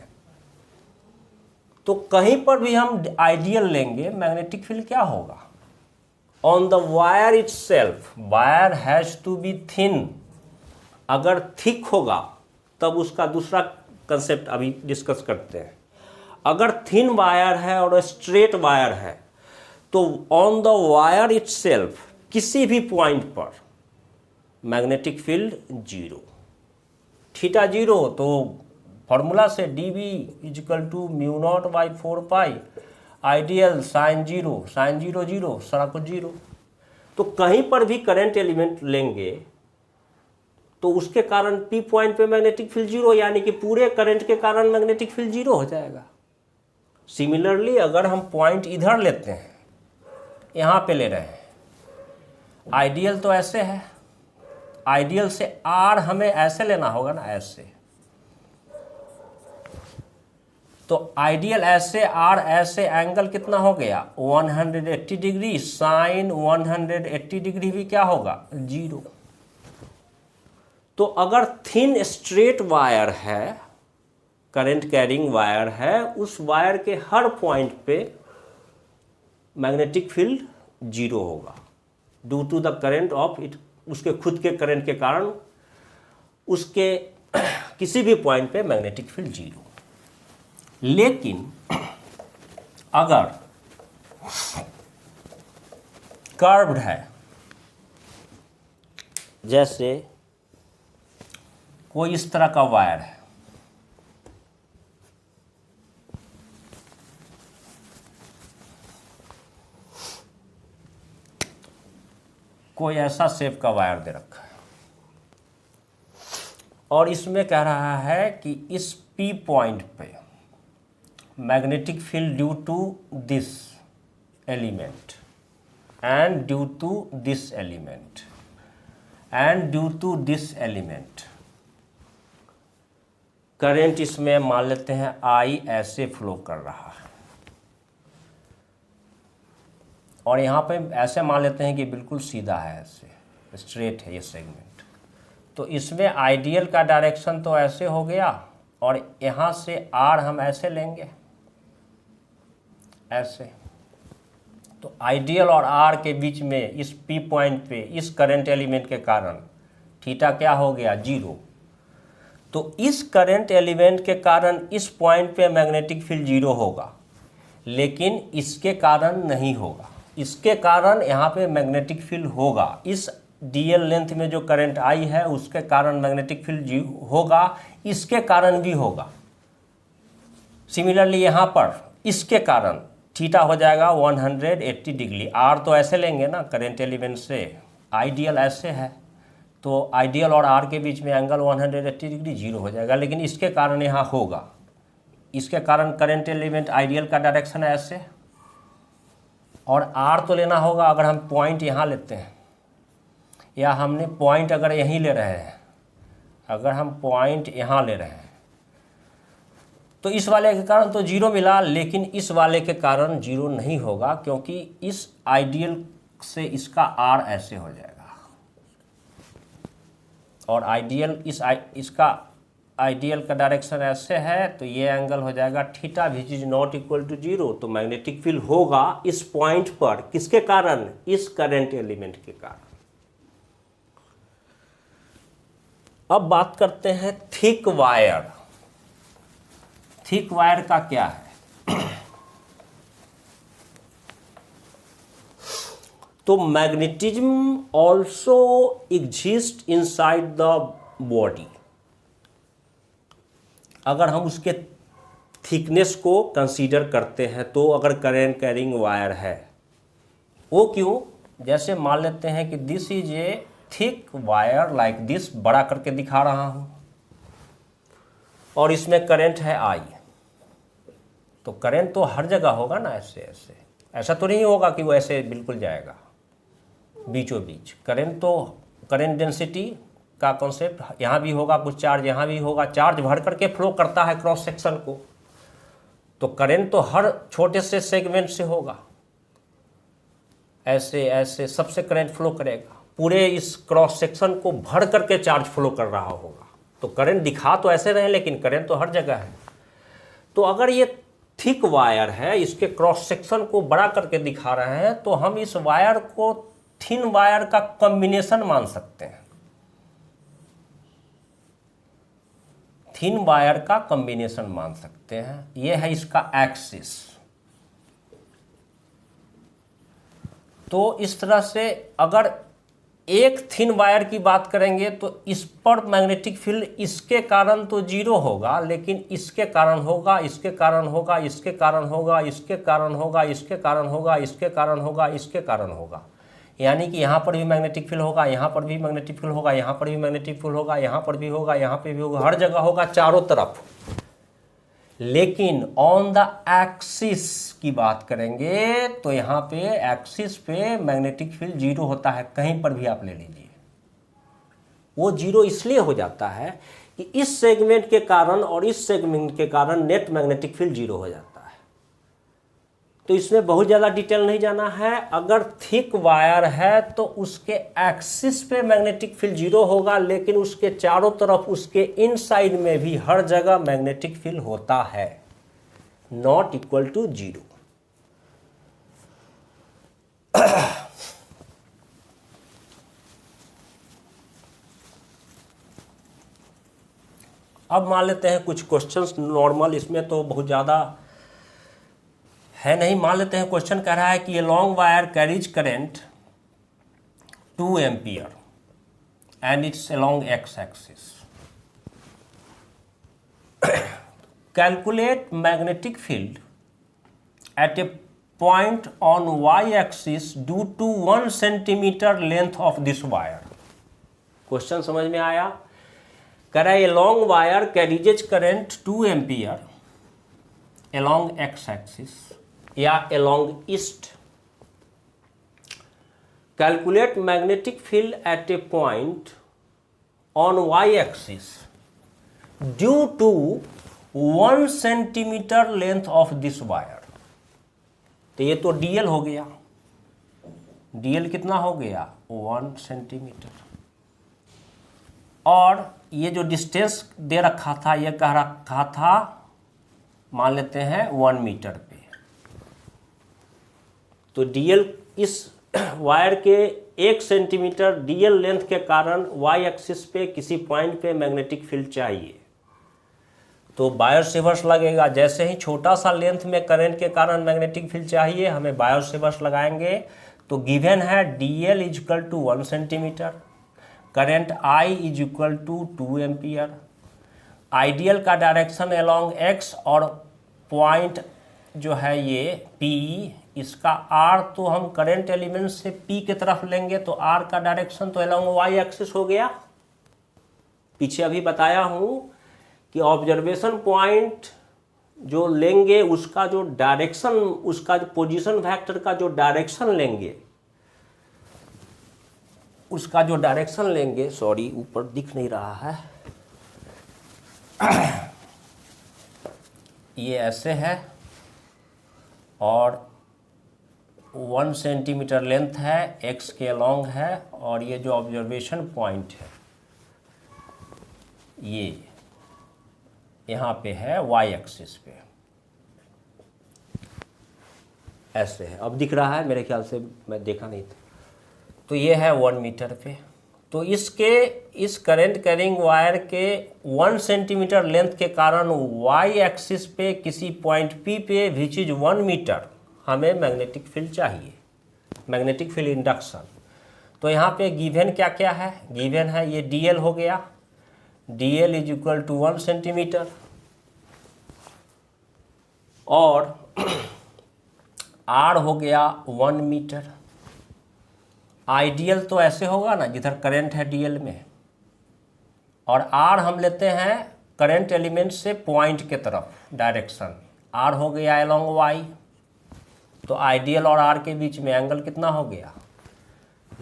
[SPEAKER 1] तो कहीं पर भी हम आइडियल लेंगे, मैग्नेटिक फील्ड क्या होगा, on the wire itself, wire has to be thin. अगर थिक होगा तब उसका दूसरा कंसेप्ट अभी डिस्कस करते हैं। अगर थिन वायर है और स्ट्रेट वायर है तो ऑन द वायर इटसेल्फ किसी भी पॉइंट पर मैग्नेटिक फील्ड 0, थीटा 0, तो फॉर्मूला से dB = μ0/4π, आइडियल साइन 0, साइन 0 0, सारा कुछ 0। तो कहीं पर भी करंट एलिमेंट लेंगे तो उसके कारण P पॉइंट पे मैग्नेटिक फील्ड 0, यानी कि पूरे करंट के कारण मैग्नेटिक फील्ड 0 हो जाएगा। सिमिलरली अगर हम पॉइंट इधर लेते हैं, यहाँ पे ले रहे हैं, आइडियल तो ऐसे है, आइडियल से आर हमें ऐसे लेना होगा ना, ऐसे, तो आइडियल ऐसे, आर ऐसे, एंगल कितना हो गया 180 डिग्री, साइन 180 डिग्री भी क्या होगा 0। तो अगर थिन स्ट्रेट वायर है, करंट कैरिंग वायर है, उस वायर के हर पॉइंट पे मैग्नेटिक फील्ड 0 होगा due to the current of it, उसके खुद के करंट के कारण उसके किसी भी पॉइंट पे मैग्नेटिक फील्ड 0। लेकिन अगर कर्व्ड है, जैसे कोई इस तरह का वायर है, कोई ऐसा शेप का वायर दे रखा है और इसमें कह रहा है कि इस P पॉइंट पे magnetic field due to this element and due to this element and due to this element, current इसमें मान लेते हैं I ऐसे फ्लो कर रहा है और यहाँ पे ऐसे मान लेते हैं कि बिल्कुल सीधा है, ऐसे स्ट्रेट है ये सेगमेंट। तो इसमें आइडियल का डायरेक्शन तो ऐसे हो गया और यहाँ से आर हम ऐसे लेंगे, ऐसे। तो आइडियल और आर के बीच में इस P पॉइंट पे इस करंट एलिमेंट के कारण थीटा क्या हो गया 0। तो इस करंट एलिमेंट के कारण इस पॉइंट पे मैग्नेटिक फील्ड 0 होगा, लेकिन इसके कारण नहीं होगा। इसके कारण यहाँ पे मैग्नेटिक फील्ड होगा, इस डीएल लेंथ में जो करंट आई है उसके कारण मैग्नेटिक फील्ड होगा, इसके कारण भी होगा। सिमिलरली यहाँ पर इसके कारण थीटा हो जाएगा 180 डिग्री। आर तो ऐसे लेंगे ना करंट एलिमेंट से, आइडियल ऐसे है, तो आइडियल और आर के बीच में एंगल 180 डिग्री 0 हो जाएगा, लेकिन इसके कारण यहाँ होगा। इसके कारण करंट एलिमेंट आइडियल का डायरेक्शन है ऐसे, और आर तो लेना होगा अगर हम पॉइंट यहाँ लेते हैं, या हमने पॉइंट अगर यहीं ले रहे हैं, अगर हम पॉइंट यहाँ ले रहे हैं तो इस वाले के कारण तो 0 मिला, लेकिन इस वाले के कारण 0 नहीं होगा, क्योंकि इस आइडियल से इसका आर ऐसे हो जाएगा और आइडियल इसका आइडियल का डायरेक्शन ऐसे है, तो ये एंगल हो जाएगा theta which is not equal to 0। तो मैग्नेटिक फील्ड होगा इस पॉइंट पर, किसके कारण, इस करंट एलिमेंट के कारण। अब बात करते हैं थिक वायर। थिक वायर का क्या है? तो magnetism also exist inside the body. अगर हम उसके थिकनेस को कंसीडर करते हैं तो अगर करंट कैरिंग वायर है, वो क्यों, जैसे मान लेते हैं कि this is A thick wire like this, बड़ा करके दिखा रहा हूं, और इसमें करंट है आई, तो करंट तो हर जगह होगा ना, ऐसा तो नहीं होगा कि वो ऐसे बिल्कुल जाएगा बीचों बीच। करंट तो करंट डेंसिटी का कॉन्सेप्ट यहाँ भी होगा, कुछ चार्ज यहाँ भी होगा, चार्ज भर करके फ्लो करता है क्रॉस सेक्शन को, तो करंट तो हर छोटे से सेगमेंट से होगा, ऐसे सबसे करंट फ्लो करेगा, पूरे इस क्रॉस सेक्शन को भर करके चार्ज फ्लो कर रहा होगा। तो करंट दिखा तो ऐसे रहे लेकिन करंट तो हर जगह है। तो अगर ये थिक वायर है, इसके क्रॉस सेक्शन को बड़ा करके दिखा रहे हैं, तो हम इस वायर को थिन वायर का कॉम्बिनेशन मान सकते हैं, थिन वायर का कॉम्बिनेशन मान सकते हैं। यह है इसका एक्सिस। तो इस तरह से अगर एक थिन वायर की बात करेंगे तो इस पर मैग्नेटिक फील्ड इसके कारण तो जीरो होगा, लेकिन इसके कारण होगा, इसके कारण होगा, इसके कारण होगा, इसके कारण होगा, इसके कारण होगा, इसके कारण होगा, इसके कारण होगा। यानी कि यहाँ पर भी मैग्नेटिक फील्ड होगा, यहाँ पर भी मैग्नेटिक फील्ड होगा, यहाँ पर भी मैग्नेटिक फील्ड होगा, यहाँ पर भी होगा, यहाँ पर भी होगा, हर जगह होगा, चारों तरफ। लेकिन ऑन द एक्सिस की बात करेंगे तो यहाँ पे एक्सिस पे मैग्नेटिक फील्ड जीरो होता है, कहीं पर भी आप ले लीजिए। वो जीरो इसलिए हो जाता है कि इस सेगमेंट के कारण और इस सेगमेंट के कारण नेट मैग्नेटिक फील्ड जीरो हो जाता है। तो इसमें बहुत ज़्यादा डिटेल नहीं जाना है। अगर थिक वायर है तो उसके एक्सिस पे मैग्नेटिक फील्ड जीरो होगा, लेकिन उसके चारों तरफ, उसके इनसाइड में भी हर जगह मैग्नेटिक फील्ड होता है, नॉट इक्वल टू जीरो। अब मान लेते हैं कुछ क्वेश्चंस नॉर्मल, इसमें तो बहुत ज़्यादा है नहीं। मान लेते हैं क्वेश्चन कह रहा है कि ये long wire carries current 2 ampere and it's along x axis. Calculate magnetic field at a point on y axis due to 1 centimetre length of this wire. Question समझ में आया? कह रहा है ये long wire carriages current 2 ampere along x axis या along east. Calculate magnetic field at a point on y axis due to 1 centimetre length of this wire. तो ये तो डीएल हो गया, डीएल कितना हो गया 1 सेंटीमीटर, और ये जो डिस्टेंस दे रखा था, ये कह रखा था मान लेते हैं 1 मीटर पे। तो डीएल इस वायर के 1 सेंटीमीटर डीएल लेंथ के कारण वाई एक्सिस पे किसी पॉइंट पे मैग्नेटिक फील्ड चाहिए, तो बायो सेवर्स लगेगा। जैसे ही छोटा सा लेंथ में करंट के कारण मैग्नेटिक फील्ड चाहिए, हमें बायो सेवर्स लगाएंगे। तो गिवन है dl is equal to 1 centimetre, current I is equal to 2 ampere, I dl का डायरेक्शन अलोंग एक्स, और पॉइंट जो है ये पी, इसका आर तो हम करंट एलिमेंट से पी के तरफ लेंगे, तो आर का डायरेक्शन तो अलोंग वाई एक्सिस हो गया। पीछे अभी बताया हूं कि ऑब्जर्वेशन पॉइंट जो लेंगे उसका जो डायरेक्शन, उसका जो पोजीशन वेक्टर का जो डायरेक्शन लेंगे, उसका जो डायरेक्शन लेंगे, सॉरी ऊपर दिख नहीं रहा है, ये ऐसे है और 1 सेंटीमीटर लेंथ है, एक्स के अलोंग है, और ये जो ऑब्जर्वेशन पॉइंट है ये यहाँ पे है वाई एक्सिस पे, ऐसे है। अब दिख रहा है मेरे ख्याल से, मैं देखा नहीं था। तो ये है 1 मीटर पे। तो इस करंट कैरिंग वायर के 1 सेंटीमीटर लेंथ के कारण वाई एक्सिस पे किसी पॉइंट पी पे विच इज 1 मीटर हमें मैग्नेटिक फील्ड चाहिए, मैग्नेटिक फील्ड इंडक्शन। तो यहाँ पे गिवन क्या क्या है? गिवन है ये डीएल हो गया, dl is equal to 1 centimetre, और आर हो गया 1 मीटर। आइडियल तो ऐसे होगा ना, जिधर करंट है डीएल में, और आर हम लेते हैं करंट एलिमेंट से पॉइंट के तरफ डायरेक्शन, आर हो गया अलोंग वाई। तो आइडियल और आर के बीच में एंगल कितना हो गया,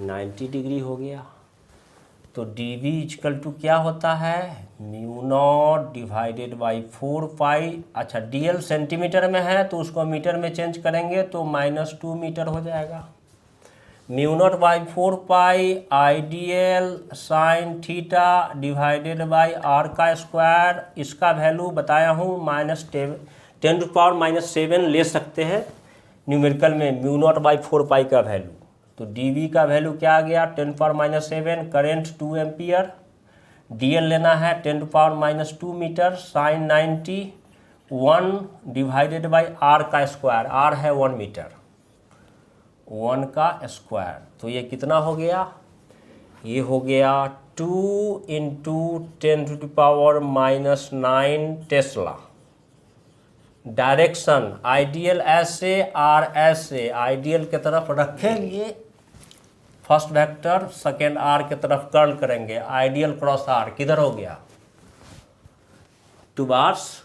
[SPEAKER 1] 90 डिग्री हो गया। तो डी वी इजकल टू क्या होता है, म्यू नॉट डिवाइडेड बाई 4 पाई। अच्छा, डीएल सेंटीमीटर में है तो उसको मीटर में चेंज करेंगे तो -2 मीटर हो जाएगा। Mu not by 4 pi I dl sine theta divided by are का स्क्वायर। इसका वैल्यू बताया हूँ -10⁻⁻7 ले सकते हैं न्यूमेरिकल में म्यू नॉट बाई 4 पाई का वैल्यू। तो डी वी का वैल्यू क्या आ गया, 10⁻⁻7, करेंट 2 एम्पियर, डी एल लेना है 10⁻⁻2 metre, sine 90, 1 divided by are का स्क्वायर, आर है 1 मीटर, 1 का स्क्वायर। तो ये कितना हो गया, ये हो गया 2 × 10⁻⁻9 टेस्ला। डायरेक्शन आइडियल ऐसे, आर ऐसे, आइडियल के तरफ रखेंगे फर्स्ट वेक्टर, सेकेंड आर के तरफ कर्ल करेंगे, आइडियल क्रॉस आर किधर हो गया, towards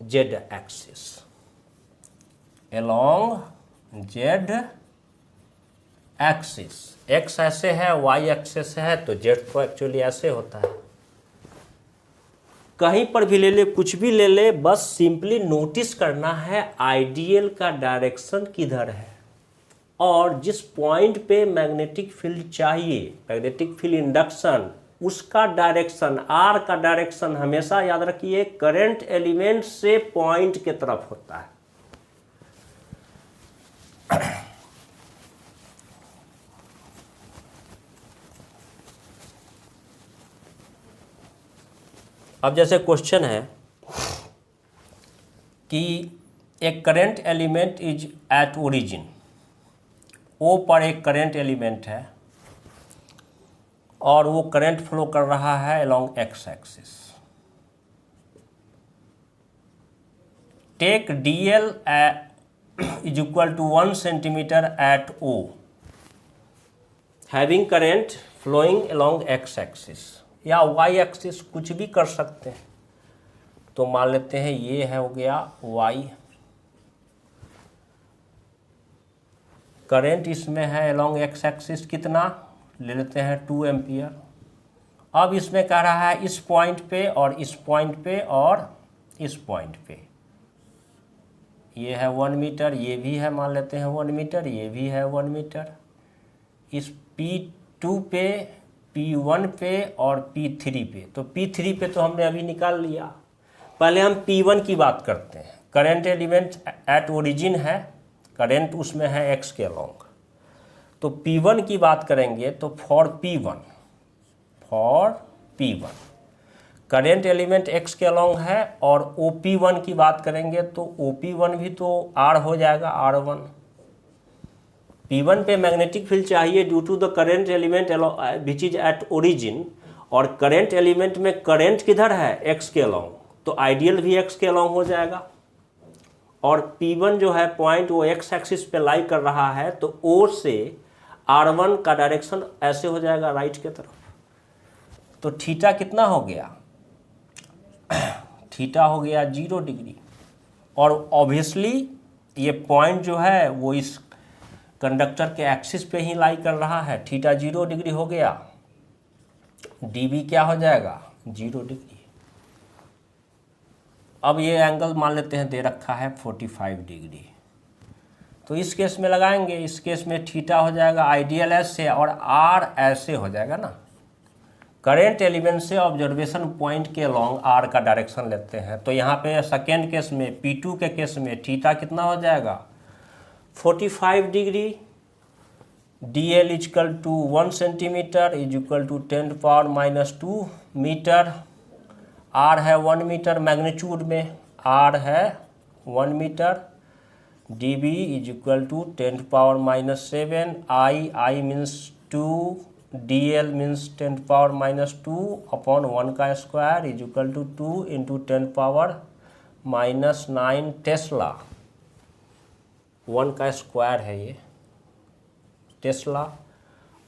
[SPEAKER 1] Z axis, along z axis. X ऐसे है, वाई एक्सिस है, तो जेड तो एक्चुअली ऐसे होता है। कहीं पर भी ले ले, कुछ भी ले ले, बस सिंपली नोटिस करना है आइडियल का डायरेक्शन किधर है, और जिस पॉइंट पे मैग्नेटिक फील्ड चाहिए, मैग्नेटिक फील्ड इंडक्शन, उसका डायरेक्शन, आर का डायरेक्शन हमेशा याद रखिए करंट एलिमेंट से पॉइंट के तरफ होता है। अब जैसे क्वेश्चन है कि एक current element is at origin, O पर एक करंट एलिमेंट है और वो करंट फ्लो कर रहा है along x axis. Take d l is equal to 1 centimetre at O, having current flowing along x axis या वाई एक्सिस, कुछ भी कर सकते हैं। तो मान लेते हैं ये है हो गया वाई, करंट इसमें है अलोंग एक्स एक्सिस कितना ले लेते हैं 2 एम्पियर। अब इसमें कह रहा है इस पॉइंट पे और इस पॉइंट पे और इस पॉइंट पे, ये है 1 मीटर, ये भी है मान लेते हैं 1 मीटर, ये भी है 1 मीटर। इस P2 पे, P1 पे और P3 पे, तो P3 पे तो हमने अभी निकाल लिया। पहले हम P1 की बात करते हैं। करंट एलिमेंट एट ओरिजिन है, करंट उसमें है x के अलोंग, तो P1 की बात करेंगे तो for P1 current element x के अलोंग है, और OP1 की बात करेंगे तो OP1 भी तो R हो जाएगा, R1। P1 पे मैग्नेटिक फील्ड चाहिए due to the current element which is at origin, और करंट एलिमेंट में करंट किधर है, x के अलोंग, तो आइडियल भी x के अलोंग हो जाएगा। और P1 जो है पॉइंट वो x एक्सिस पे लाई कर रहा है, तो O से R1 का डायरेक्शन ऐसे हो जाएगा राइट के तरफ। तो थीटा कितना हो गया, थीटा हो गया 0 डिग्री। और ऑब्वियसली ये पॉइंट जो है वो इस कंडक्टर के एक्सिस पे ही लाई कर रहा है, थीटा 0 डिग्री हो गया, डीवी क्या हो जाएगा 0 डिग्री। अब ये एंगल मान लेते हैं दे रखा है 45 डिग्री, तो इस केस में लगाएंगे, इस केस में थीटा हो जाएगा आइडियल ऐसे और आर ऐसे हो जाएगा ना। करंट एलिमेंट से ऑब्जर्वेशन पॉइंट के अलोंग आर का डायरेक्शन लेते हैं, तो यहाँ पे सेकेंड केस में P2 के केस में थीटा कितना हो जाएगा 45 degree. D l is equal to 1 centimetre is equal to 10⁻⁻2 metre, r है 1 मीटर मैग्नीट्यूड में, आर है 1 metre, d B is equal to 10⁻⁻7, I means 2, d l means 10⁻⁻2 upon 1 का square is equal to 2 × -9 tesla, 1 का square है ये Tesla.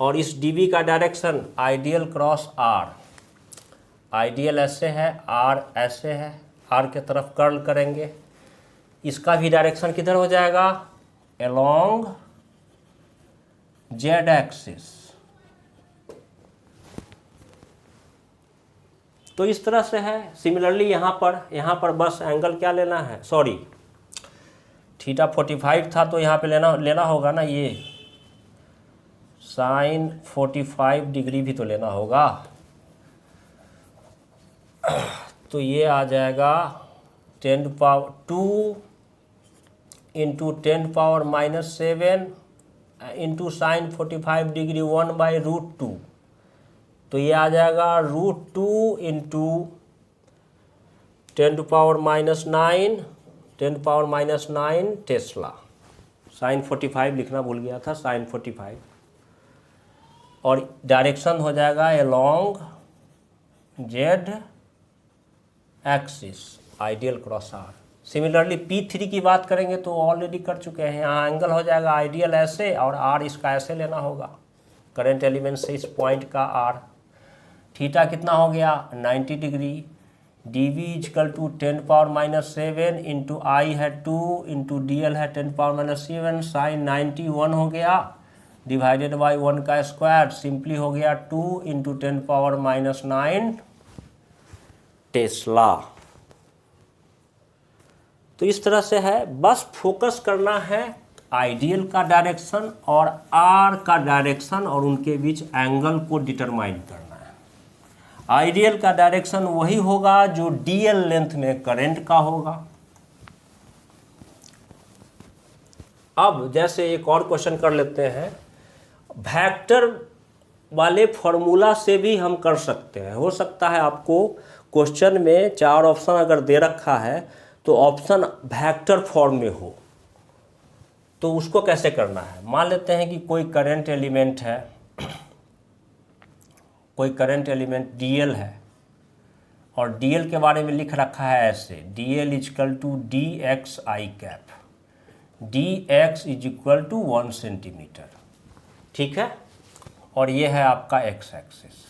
[SPEAKER 1] और इस dB का direction I dl cross r, I dl ऐसे है, आर ऐसे है, आर के तरफ कर्ल करेंगे, इसका भी डायरेक्शन किधर हो जाएगा, अलोंग जेड एक्सिस। तो इस तरह से है। सिमिलरली यहाँ पर बस एंगल क्या लेना है, सॉरी थीटा 45 था तो यहाँ पे लेना होगा ना, ये साइन 45 डिग्री भी तो लेना होगा। तो ये आ जाएगा 2 इंटू 10⁻⁻7 इंटू साइन 45 डिग्री 1/√2। तो ये आ जाएगा √2 इंटू 10⁻⁹ टेस्ला। साइन 45 लिखना भूल गया था, साइन 45। और डायरेक्शन हो जाएगा along z axis, I dl cross r. Similarly P3 की बात करेंगे तो ऑलरेडी कर चुके हैं। यहाँ एंगल हो जाएगा आइडियल ऐसे और आर इसका ऐसे लेना होगा, करंट एलिमेंट से इस पॉइंट का आर। थीटा कितना हो गया 90 degree. dv is equal to 10⁻⁷ into I है 2 इंटू dl है 10⁻⁷, साइन 91 हो गया डिवाइडेड बाई 1 का स्क्वायर, सिंपली हो गया 2 इंटू 10⁻⁹ टेस्ला। तो इस तरह से है, बस फोकस करना है आइडियल का डायरेक्शन और आर का डायरेक्शन और उनके बीच एंगल को डिटरमाइन करना है। आइडियल का डायरेक्शन वही होगा जो डीएल लेंथ में करंट का होगा। अब जैसे एक और क्वेश्चन कर लेते हैं, वेक्टर वाले फॉर्मूला से भी हम कर सकते हैं। हो सकता है आपको क्वेश्चन में 4 ऑप्शन अगर दे रखा है तो ऑप्शन वेक्टर फॉर्म में हो, तो उसको कैसे करना है। मान लेते हैं कि कोई करंट एलिमेंट है, कोई करंट एलिमेंट डीएल है और डीएल के बारे में लिख रखा है ऐसे, dl is equal to d x i cap, d x is equal to 1 centimetre, ठीक है। और ये है आपका एक्स एक्सिस।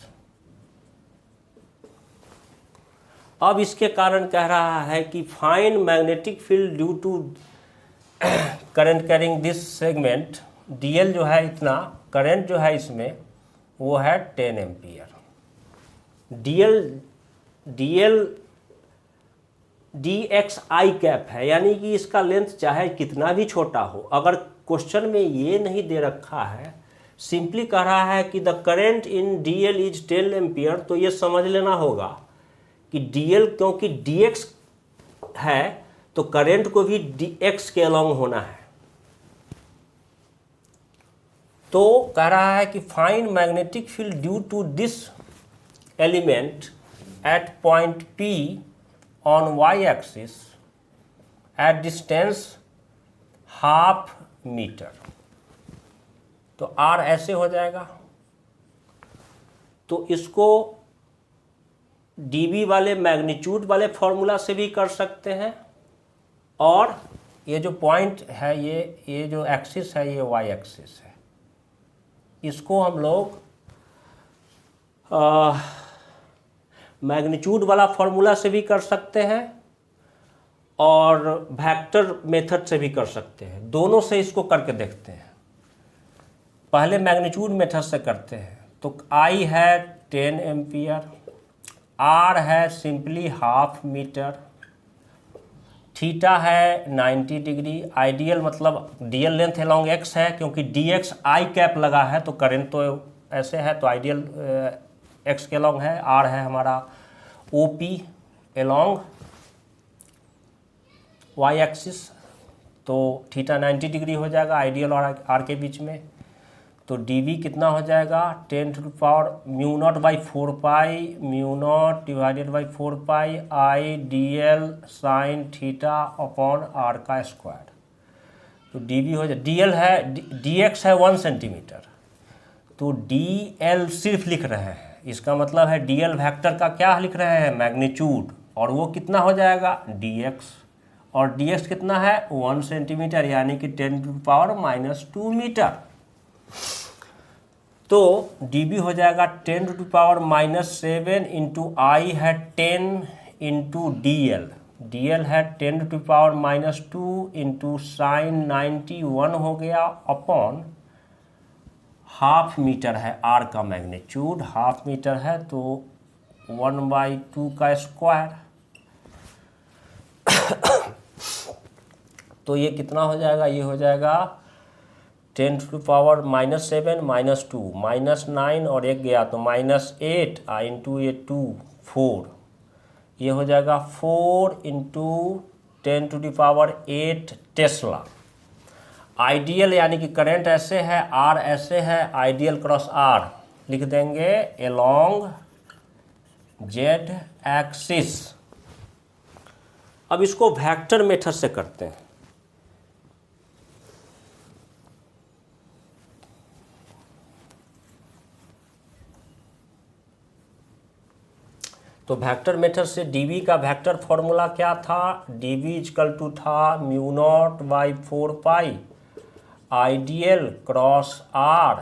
[SPEAKER 1] अब इसके कारण कह रहा है कि find magnetic field due to current carrying this segment. Dl जो है इतना, करंट जो है इसमें वो है 10 ampere. DL D x i cap है, यानी कि इसका लेंथ चाहे कितना भी छोटा हो। अगर क्वेश्चन में ये नहीं दे रखा है, सिंपली कह रहा है कि the current in DL is 10 ampere, तो ये समझ लेना होगा कि डीएल क्योंकि डीएक्स है तो करंट को भी डीएक्स के अलोंग होना है। तो कह रहा है कि find magnetic field due to this element at point P on y axis at distance 1/2 metre. तो R ऐसे हो जाएगा। तो इसको dB वाले मैग्नीट्यूड वाले फॉर्मूला से भी कर सकते हैं, और ये जो पॉइंट है ये जो एक्सिस है ये वाई एक्सिस है, इसको हम लोग मैग्नीट्यूड वाला फॉर्मूला से भी कर सकते हैं और वेक्टर मेथड से भी कर सकते हैं। दोनों से इसको करके देखते हैं। पहले मैग्नीट्यूड मेथड से करते हैं। तो I है 10 एम्पियर, R है सिंपली 1/2 मीटर, थीटा है 90 डिग्री। आइडियल मतलब डीएल लेंथ अलोंग एक्स है, क्योंकि dx आई कैप लगा है तो करंट तो ऐसे है, तो आइडियल एक्स के अलोंग है। R है हमारा OP अलोंग वाई एक्सिस, तो थीटा 90 डिग्री हो जाएगा आइडियल और R के बीच में। तो dV कितना हो जाएगा 10⁻⁴ pi μ0 divided by 4 pi I dl sine theta upon R का स्क्वायर। तो dV हो जाए, dl है dx है 1 सेंटीमीटर, तो dl सिर्फ लिख रहे हैं, इसका मतलब है dl वेक्टर का क्या लिख रहे हैं मैग्नीट्यूड, और वो कितना हो जाएगा dx, और dx कितना है 1 सेंटीमीटर यानी कि 10⁻² मीटर। तो dB हो जाएगा 10⁻⁻7 इंटू आई है 10 इंटू dl, dl है 10⁻⁻2 इंटू साइन 91 हो गया अपॉन हाफ मीटर है r का मैग्नीट्यूड, हाफ मीटर है तो 1/2 का स्क्वायर। तो ये कितना हो जाएगा, ये हो जाएगा 10⁻⁻7 -2 -9 और एक गया तो -8 इंटू ये 2 4, ये हो जाएगा 4 इंटू 10⁸ टेस्ला। आइडियल यानी कि करंट ऐसे है, आर ऐसे है, आइडियल क्रॉस आर लिख देंगे एलोंग जेड एक्सिस। अब इसको वेक्टर मेथड से करते हैं। तो वेक्टर मेथड से dv का वेक्टर फॉर्मूला क्या था, dv इक्वल टू था μ0/4 ideal cross r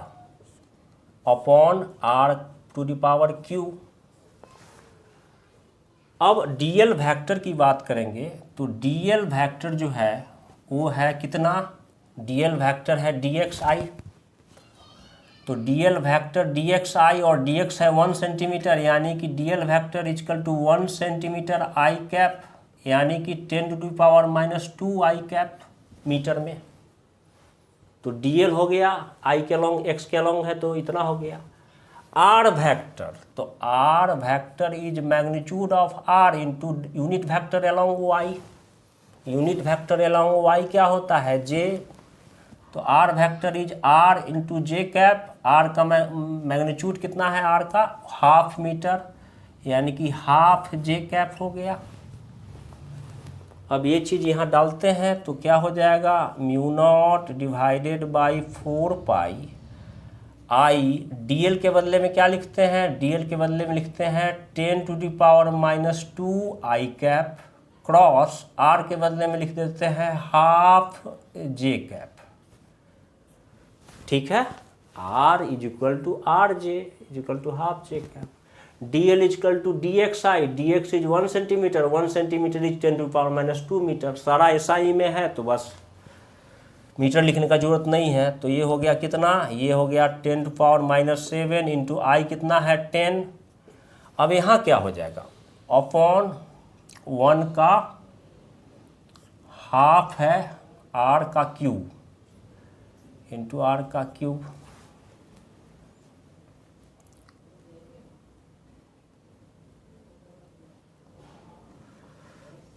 [SPEAKER 1] upon r⁻�q। अब dl वेक्टर की बात करेंगे तो dl वेक्टर जो है वो है कितना, dl वेक्टर है dxi। तो dl वेक्टर dxi और dx है 1 सेंटीमीटर यानी कि dl vector equal to 1 centimetre i cap यानी कि 10⁻⁻2 i कैप मीटर में। तो dl हो गया, i के अलोंग x के अलोंग है तो इतना हो गया। r वेक्टर, तो r vector is magnitude of r into unit vector along y। Unit vector along y क्या होता है, j। तो r vector is r into J cap, r का मैग्नीट्यूड कितना है, r का हाफ मीटर यानी कि हाफ जे कैप हो गया। अब ये चीज़ यहाँ डालते हैं तो क्या हो जाएगा, μ0 डिवाइडेड बाई 4 आई, dl के बदले में क्या लिखते हैं, dl के बदले में लिखते हैं 10⁻⁻2 आई कैप क्रॉस r के बदले में लिख देते हैं हाफ जे कैप। ठीक है, r is equal to r j is equal to half j cap. dl is equal to dxi, dx is 1 centimetre, 1 centimetre is 10⁻⁻2 metre. सारा SI में है तो बस मीटर लिखने का जरूरत नहीं है। तो ये हो गया कितना, ये हो गया 10⁻⁻7 इंटू आई कितना है 10। अब यहाँ क्या हो जाएगा, अपॉन 1 का हाफ है r का क्यूब इंटू r का क्यूब।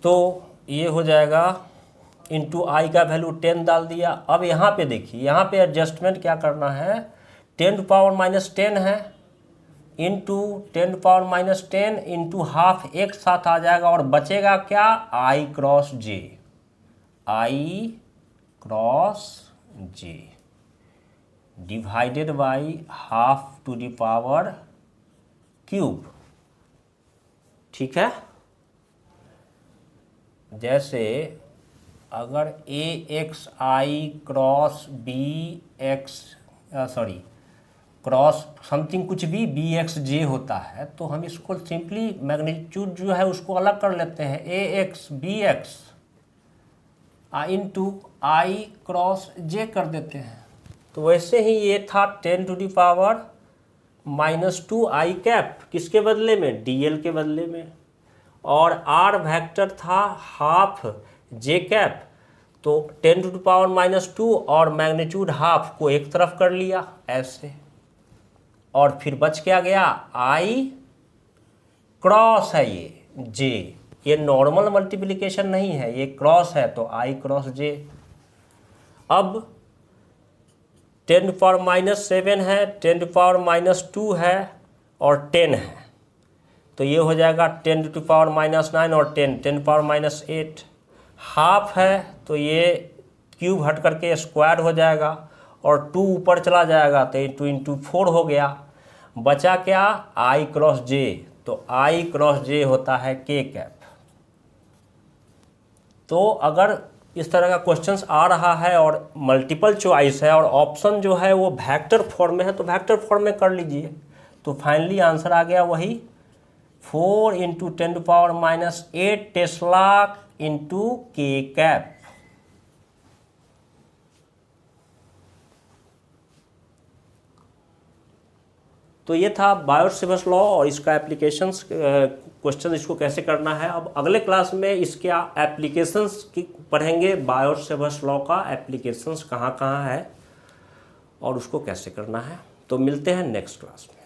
[SPEAKER 1] तो ये हो जाएगा इंटू आई का वैल्यू 10 डाल दिया। अब यहाँ पे देखिए, यहाँ पे एडजस्टमेंट क्या करना है, 10⁻⁻10 है इंटू 10⁻⁻10 इंटू हाफ एक साथ आ जाएगा और बचेगा क्या, i cross j, i cross j divided by ½ ठीक है। जैसे अगर AXI cross BX cross something कुछ भी BXJ होता है तो हम इसको सिंपली मैग्नीट्यूड जो है उसको अलग कर लेते हैं, AX BX into I cross J कर देते हैं। तो वैसे ही ये था 10⁻⁻2 आई कैप, किसके बदले में, dl के बदले में, और r वेक्टर था हाफ जे कैप। तो 10⁻⁻2 और मैग्नीट्यूड हाफ को एक तरफ कर लिया ऐसे, और फिर बच क्या गया, आई क्रॉस है ये नॉर्मल मल्टीप्लिकेशन नहीं है, ये क्रॉस है तो आई क्रॉस जे। अब 10⁻⁻7 है, 10⁻⁻2 है और 10 है, तो ये हो जाएगा 10⁻⁻9 और 10⁻⁻8। हाफ है तो ये क्यूब हट करके स्क्वायर हो जाएगा और 2 ऊपर चला जाएगा तो 2 इंटू 4 हो गया। बचा क्या, आई क्रॉस जे, तो आई क्रॉस जे होता है के कैप। तो अगर इस तरह का क्वेश्चंस आ रहा है और मल्टीपल चॉइस है और ऑप्शन जो है वो वेक्टर फॉर्म में है तो वेक्टर फॉर्म में कर लीजिए। तो फाइनली आंसर आ गया वही 4 × 10⁻⁸ टेस्ला इंटू के कैप। तो ये था बायोट-सेवर्स लॉ और इसका एप्लीकेशंस क्वेश्चन इसको कैसे करना है। अब अगले क्लास में इसके एप्लीकेशंस की पढ़ेंगे, बायोट-सेवर्स लॉ का एप्लीकेशंस कहाँ कहाँ है और उसको कैसे करना है। तो मिलते हैं नेक्स्ट क्लास में।